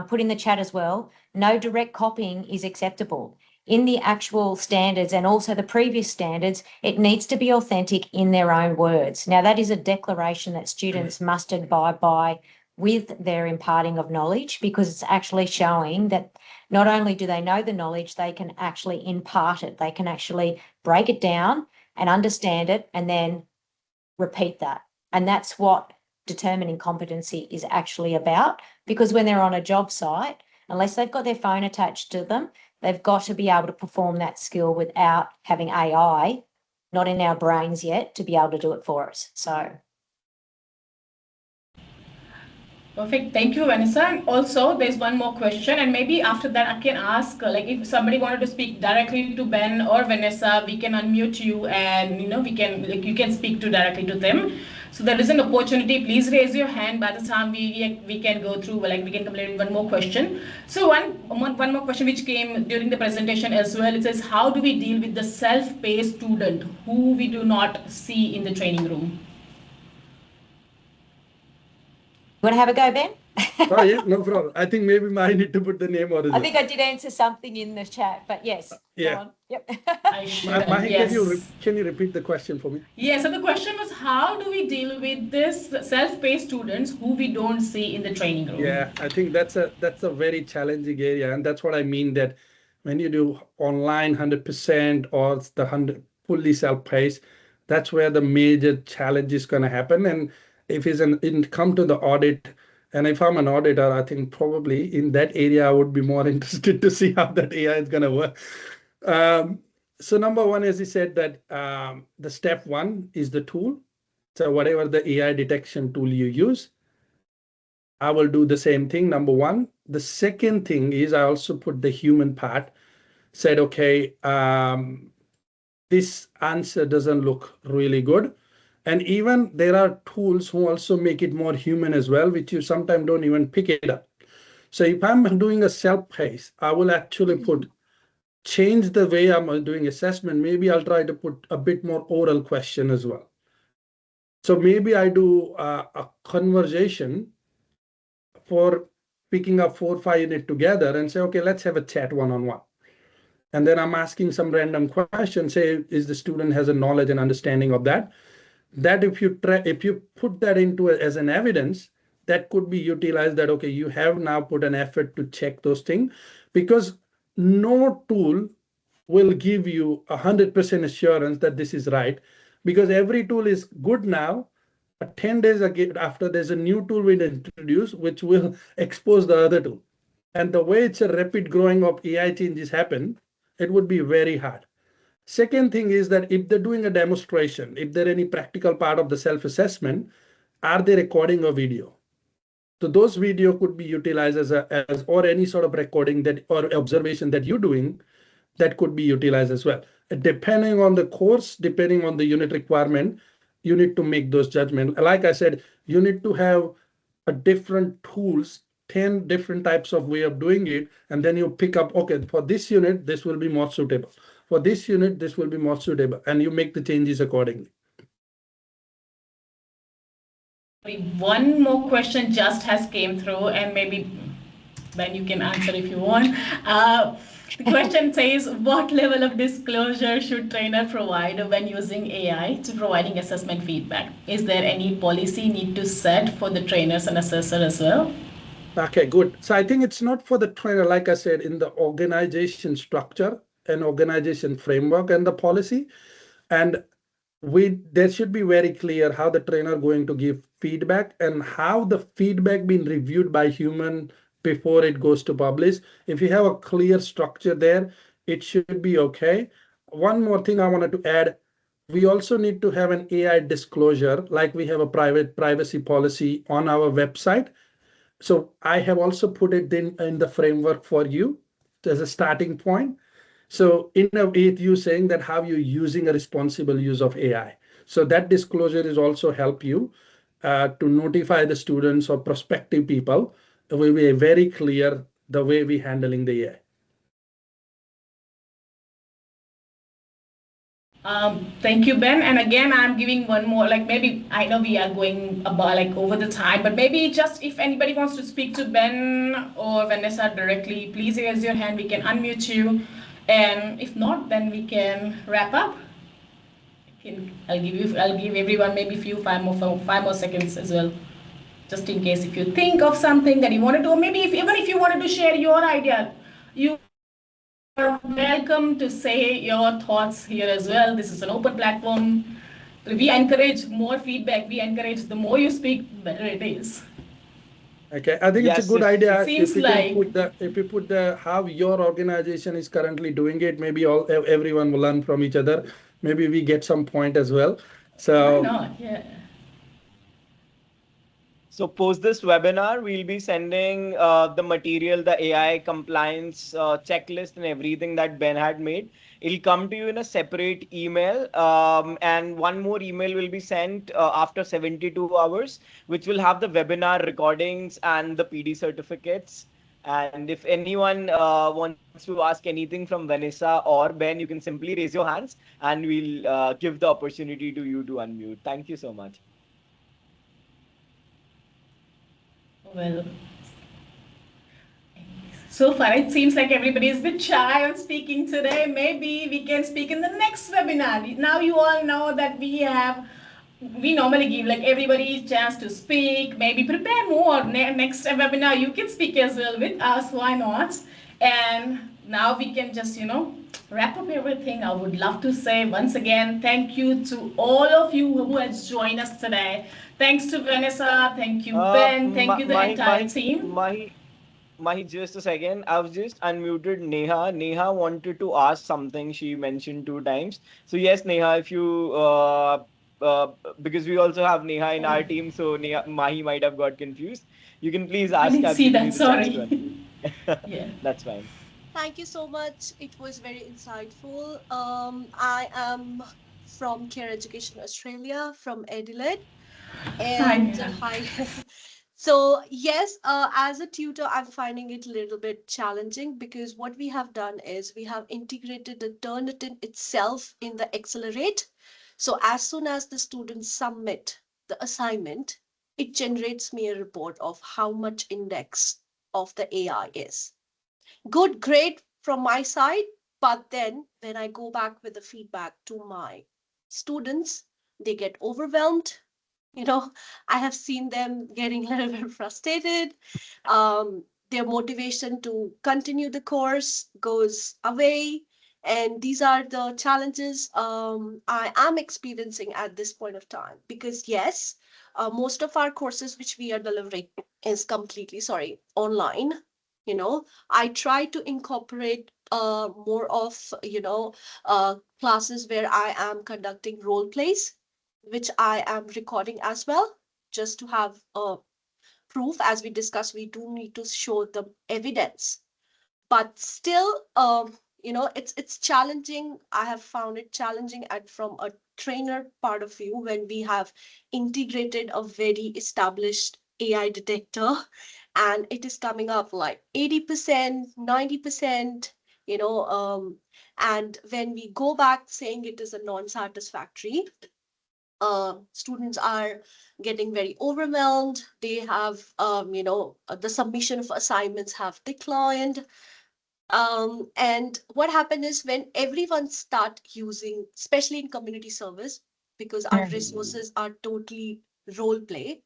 put in the chat as well, no direct copying is acceptable. In the actual standards and also the previous standards, it needs to be authentic in their own words. Now, that is a declaration that students must abide by with their imparting of knowledge, because it's actually showing that not only do they know the knowledge, they can actually impart it. They can actually break it down and understand it and then repeat that. And that's what determining competency is actually about, because when they're on a job site, unless they've got their phone attached to them, they've got to be able to perform that skill without having AI, not in our brains yet, to be able to do it for us. So. Perfect. Thank you, Vanessa. And also, there's one more question, and maybe after that, I can ask, like, if somebody wanted to speak directly to Ben or Vanessa, we can unmute you, and we can, like, you can speak directly to them. So there is an opportunity. Please raise your hand. By the time we can go through, like, we can complete one more question. So one more question which came during the presentation as well. It says, how do we deal with the self-paced student who we do not see in the training room? You want to have a go, Ben? Oh, yeah, no problem. I think maybe I need to put the name or. I think I did answer something in the chat, but yes. Yeah. Go on. Yep. Mahi, Yes. can you repeat the question for me? Yeah, so the question was, how do we deal with this self-paced students who we don't see in the training room? Yeah, I think that's a very challenging area, and that's what I mean, that when you do online 100% or the 100 fully self-paced, that's where the major challenge is going to happen. And if come to the audit, and if I'm an auditor, I think probably in that area I would be more interested to see how that AI is going to work. So number one, as you said, that the step one is the tool. So whatever the AI detection tool you use, I will do the same thing, number one. The second thing is I also put the human part, said, okay, this answer doesn't look really good. And even there are tools who also make it more human as well, which you sometimes don't even pick it up. So if I'm doing a self-paced, I will actually change the way I'm doing assessment. Maybe I'll try to put a bit more oral question as well. So maybe I do a conversation for picking up 4 or 5 units together and say, okay, let's have a chat one-on-one. And then I'm asking some random questions, say, is the student has a knowledge and understanding of that? That if you put that into as an evidence, that could be utilized, that, okay, you have now put an effort to check those things, because no tool will give you 100% assurance that this is right, because every tool is good now. 10 days after, there's a new tool we introduce, which will expose the other tool. And the way it's a rapid growing of AI changes happen, it would be very hard. Second thing is that if they're doing a demonstration, if there any practical part of the self-assessment, are they recording a video? So those video could be utilized as or any sort of recording that or observation that you're doing, that could be utilized as well. Depending on the course, depending on the unit requirement, you need to make those judgments. Like I said, you need to have a different tools, 10 different types of way of doing it, and then you pick up, okay, for this unit, this will be more suitable. For this unit, this will be more suitable, and you make the changes accordingly. One more question just has came through, and maybe Ben, you can answer if you want. The question says, what level of disclosure should trainer provide when using AI to providing assessment feedback? Is there any policy need to set for the trainers and assessor as well? Okay, good. So I think it's not for the trainer, like I said, in the organization structure and organization framework and the policy. And there should be very clear how the trainer going to give feedback and how the feedback being reviewed by human before it goes to publish. If you have a clear structure there, it should be okay. One more thing I wanted to add, we also need to have an AI disclosure, like we have a private privacy policy on our website. So I have also put it in the framework for you as a starting point. So in a way, you saying that how you're using a responsible use of AI. So that disclosure is also help you to notify the students or prospective people. It will be very clear the way we're handling the AI. Thank you, Ben. And again, I'm giving one more, like maybe I know we are going about like over the time, but maybe just if anybody wants to speak to Ben or Vanessa directly, please raise your hand. We can unmute you. And if not, then we can wrap up. I'll give everyone maybe five more seconds as well, just in case if you think of something that you wanted to, or maybe even if you wanted to share your idea, you are welcome to say your thoughts here as well. This is an open platform. We encourage more feedback. We encourage the more you speak, the better it is. Okay, I think it's a good idea. Seems like If you put the how your organization is currently doing it, maybe everyone will learn from each other. Maybe we get some point as well. So why not? Yeah. So post this webinar, we'll be sending the material, the AI compliance checklist and everything that Ben had made. It'll come to you in a separate email. And one more email will be sent after 72 hours, which will have the webinar recordings and the PD certificates. And if anyone wants to ask anything from Vanessa or Ben, you can simply raise your hands and we'll give the opportunity to you to unmute. Thank you so much. Well, so far it seems like everybody is a bit shy on speaking today. Maybe we can speak in the next webinar. Now you all know that we normally give like everybody a chance to speak, maybe prepare more. Next webinar you can speak as well with us, why not? And now we can just, wrap up everything. I would love to say once again, thank you to all of you who has joined us today. Thanks to Vanessa, thank you Ben, thank you the entire team. Mahi, just a second. I've just unmuted Neha. Neha wanted to ask something. She mentioned 2 times. So yes, Neha, if you because we also have Neha in our team, so Neha, Mahi might have got confused. You can please ask. I didn't I've see given that. you the Sorry. chance to unmute. Yeah. That's fine. Thank you so much. It was very insightful. I am from Care Education Australia, from Adelaide. And hi. So yes, as a tutor, I'm finding it a little bit challenging because what we have done is we have integrated the Turnitin itself in the Accelerate. So as soon as the students submit the assignment, it generates me a report of how much index of the AI is. Good, great from my side. But then when I go back with the feedback to my students, they get overwhelmed. I have seen them getting a little bit frustrated. Their motivation to continue the course goes away. And these are the challenges I am experiencing at this point of time. Because yes, most of our courses which we are delivering is completely, online. I try to incorporate more of, classes where I am conducting role plays, which I am recording as well, just to have proof. As we discussed, we do need to show the evidence. But still, it's challenging. I have found it challenging from a trainer part of view when we have integrated a very established AI detector and it is coming up like 80%, 90%, and when we go back saying it is a non-satisfactory, students are getting very overwhelmed. They have, the submission of assignments have declined. And what happened is when everyone start using, especially in community service, because our resources are totally role play,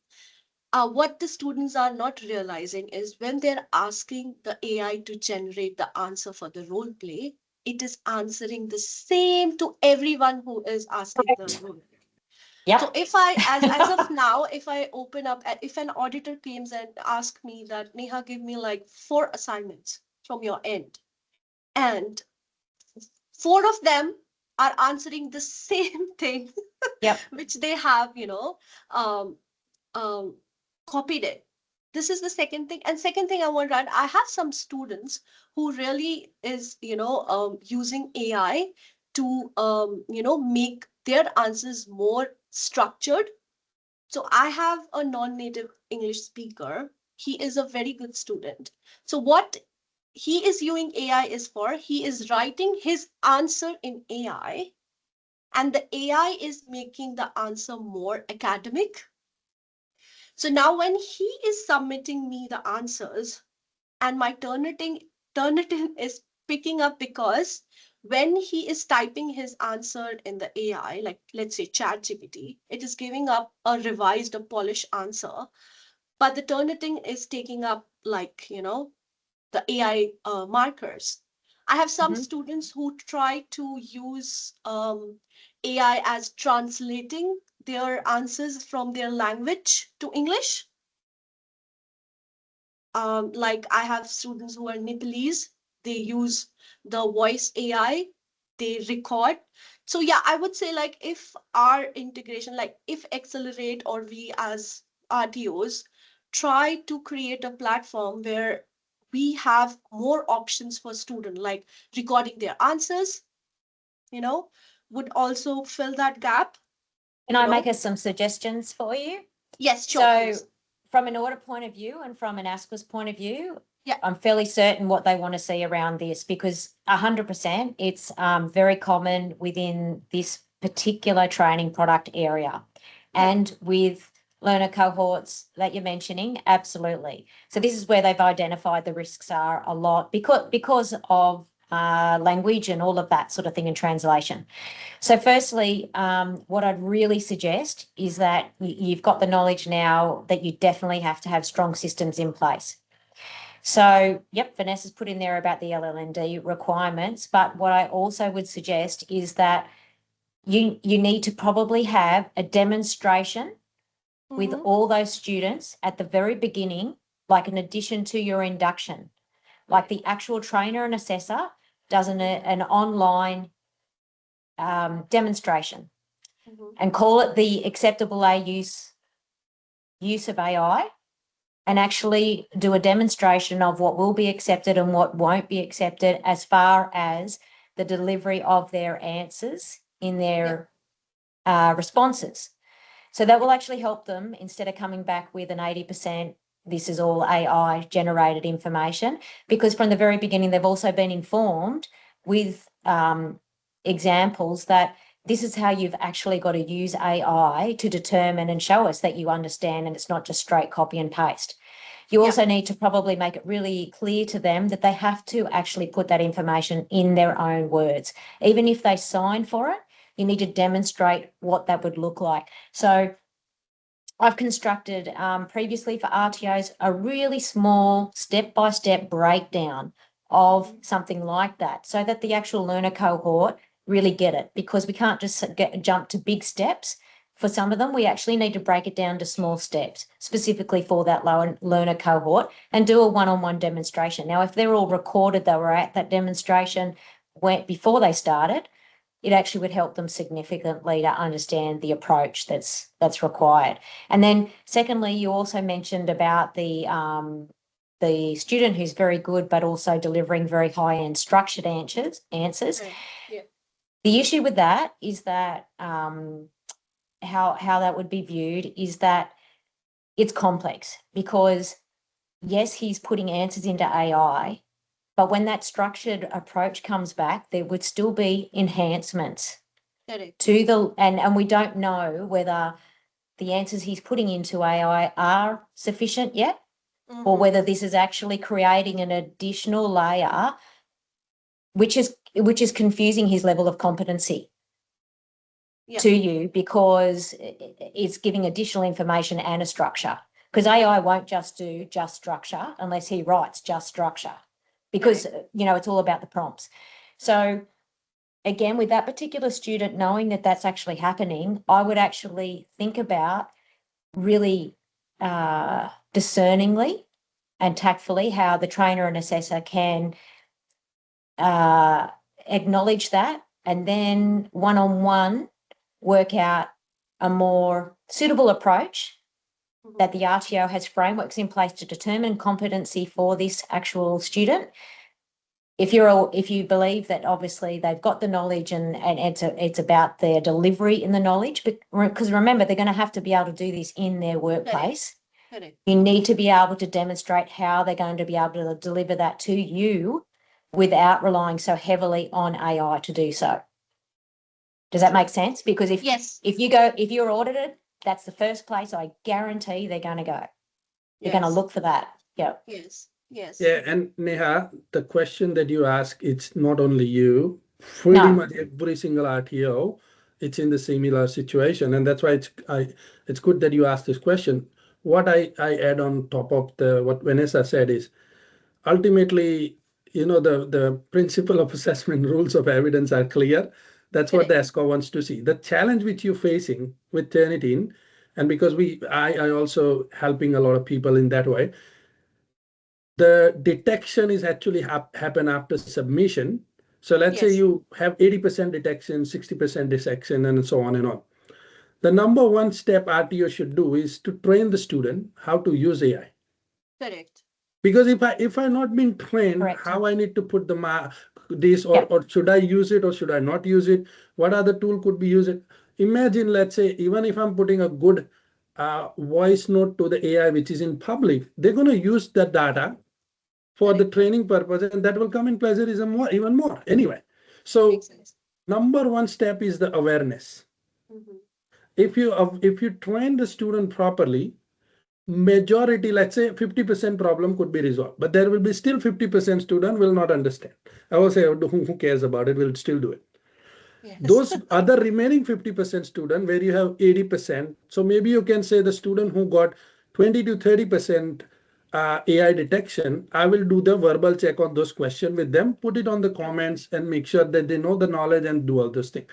what the students are not realizing is when they're asking the AI to generate the answer for the role play, it is answering the same to everyone who is asking the role. Yep. So if I, as of now, if I open up, if an auditor comes and asks me that, Neha, give me like 4 assignments from your end, and 4 of them are answering the same thing, yep. which they have, copied it. This is the second thing. And second thing I want to add, I have some students who really is, using AI to, make their answers more structured. So I have a non-native English speaker. He is a very good student. So what he is using AI is for, he is writing his answer in AI and the AI is making the answer more academic. So now when he is submitting me the answers, and my Turnitin is picking up, because when he is typing his answer in the AI, like let's say ChatGPT, it is giving up a revised, a polished answer, but the Turnitin is taking up, like, the AI markers. I have some students who try to use AI as translating their answers from their language to English. Like I have students who are Nepalese, they use the voice AI, they record. So yeah, I would say, like, if our integration, like if Accelerate or we as RTOs try to create a platform where we have more options for students, like recording their answers, would also fill that gap. Can I make us some suggestions for you? Yes, sure. So Please. from an audit point of view and from an ASQUIS point of view, Yeah. I'm fairly certain what they want to see around this, because 100% it's very common within this particular training product area. Yeah. And with learner cohorts that you're mentioning, absolutely. So this is where they've identified the risks are a lot because of language and all of that sort of thing in translation. So firstly, what I'd really suggest is that you've got the knowledge now that you definitely have to have strong systems in place. So, yep, Vanessa's put in there about the LLND requirements, but what I also would suggest is that you need to probably have a demonstration with all those students at the very beginning, like in addition to your induction. Like the actual trainer and assessor does an online demonstration and call it the acceptable use of AI, and actually do a demonstration of what will be accepted and what won't be accepted as far as the delivery of their answers in their responses. So that will actually help them, instead of coming back with an 80%, this is all AI generated information, because from the very beginning, they've also been informed with examples that this is how you've actually got to use AI to determine and show us that you understand, and it's not just straight copy and paste. You also need to probably make it really clear to them that they have to actually put that information in their own words. Even if they sign for it, you need to demonstrate what that would look like. So I've constructed previously for RTOs a really small step-by-step breakdown of something like that, so that the actual learner cohort really get it, because we can't just jump to big steps. For some of them, we actually need to break it down to small steps, specifically for that lower learner cohort, and do a one-on-one demonstration. Now, if they're all recorded, they were at that demonstration before they started, it actually would help them significantly to understand the approach that's required. And then secondly, you also mentioned about the student who's very good, but also delivering very high-end structured answers. Yeah. The issue with that is that how that would be viewed is that it's complex, because yes, he's putting answers into AI, but when that structured approach comes back, there would still be enhancements to and we don't know whether the answers he's putting into AI are sufficient yet, or whether this is actually creating an additional layer, which is confusing his level of competency to you, because it's giving additional information and a structure. Because AI won't just do just structure unless he writes just structure, because it's all about the prompts. So again, with that particular student, knowing that that's actually happening, I would actually think about really discerningly and tactfully how the trainer and assessor can acknowledge that, and then one-on-one work out a more suitable approach that the RTO has frameworks in place to determine competency for this actual student. If you believe that obviously they've got the knowledge and it's about their delivery in the knowledge, but because remember, they're going to have to be able to do this in their workplace. You need to be able to demonstrate how they're going to be able to deliver that to you without relying so heavily on AI to do so. Does that make sense? Because Yes. if you're audited, that's the first place I guarantee they're going to go. They're going to look for that. Yeah. Yes. Yes. Yeah, and Neha, the question that you ask, it's not only you, pretty much every single RTO, it's in the similar situation. And that's why it's good that you asked this question. What I add on top of what Vanessa said is ultimately, the principle of assessment rules of evidence are clear. That's what the ESCO wants to see. The challenge which you're facing with Turnitin, and because I also helping a lot of people in that way, the detection is actually happen after submission. So let's say you have 80% detection, 60% detection, and so on and on. The number one step RTO should do is to train the student how to use AI. Correct. Because if I not been trained, how I need to put this or should I use it or should I not use it? What other tool could be used? Imagine, let's say, even if I'm putting a good voice note to the AI, which is in public, they're going to use that data for the training purpose, and that will come in plagiarism even more. Anyway, so number one step is the awareness. If you train the student properly, majority, let's say 50% problem could be resolved, but there will be still 50% student will not understand. I will say, who cares about it, will still do it. Yes. Those other remaining 50% student where you have 80%, so maybe you can say the student who got 20 to 30% AI detection, I will do the verbal check on those questions with them, put it on the comments and make sure that they know the knowledge and do all those things.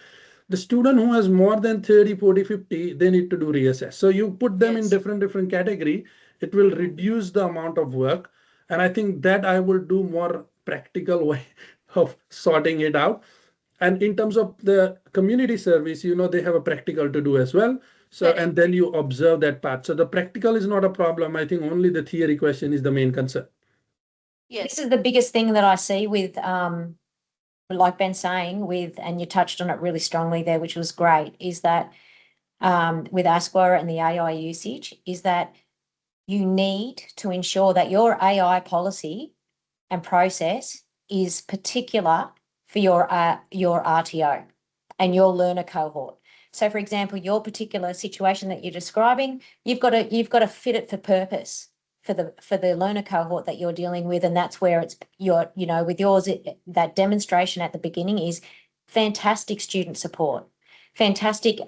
The student who has more than 30, 40, 50, they need to do reassess. So you put them in different category, it will reduce the amount of work. And I think that I will do more practical way of sorting it out. And in terms of the community service, they have a practical to do as well. So, and then you observe that part. So the practical is not a problem. I think only the theory question is the main concern. Yes. This is the biggest thing that I see with, like Ben's saying, and you touched on it really strongly there, which was great, is that with ASQA and the AI usage, is that you need to ensure that your AI policy and process is particular for your RTO and your learner cohort. So, for example, your particular situation that you're describing, you've got to fit it for purpose for the learner cohort that you're dealing with, and that's where it's with yours, that demonstration at the beginning is fantastic student support, fantastic.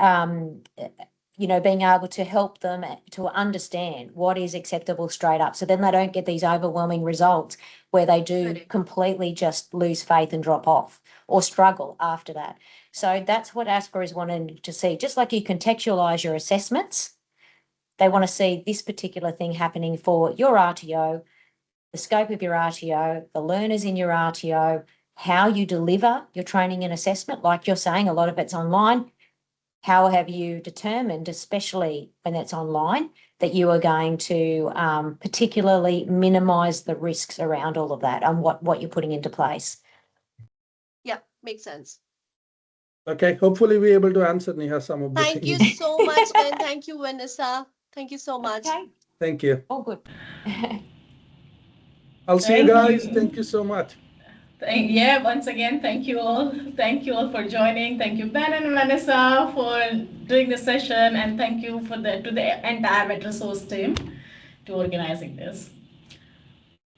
Being able to help them to understand what is acceptable straight up. So then they don't get these overwhelming results where they do completely just lose faith and drop off or struggle after that. So that's what ASQA is wanting to see. Just like you contextualize your assessments, they want to see this particular thing happening for your RTO, the scope of your RTO, the learners in your RTO, how you deliver your training and assessment. Like you're saying, a lot of it's online. How have you determined, especially when it's online, that you are going to particularly minimise the risks around all of that and what you're putting into place? Yeah, makes sense. Okay, hopefully we're able to answer, Neha, some of the things. Thank you so much, Ben. Thank you, Vanessa. Thank you so much. Okay. Thank you. All good. I'll see you guys. Thank you so much. Once again, thank you all. Thank you all for joining. Thank you, Ben and Vanessa, for doing the session, and thank you to the entire VetResource team to organizing this.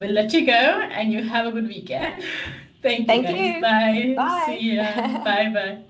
We'll let you go, and you have a good weekend. Thank you, guys. You. Bye. Bye. See ya. Bye.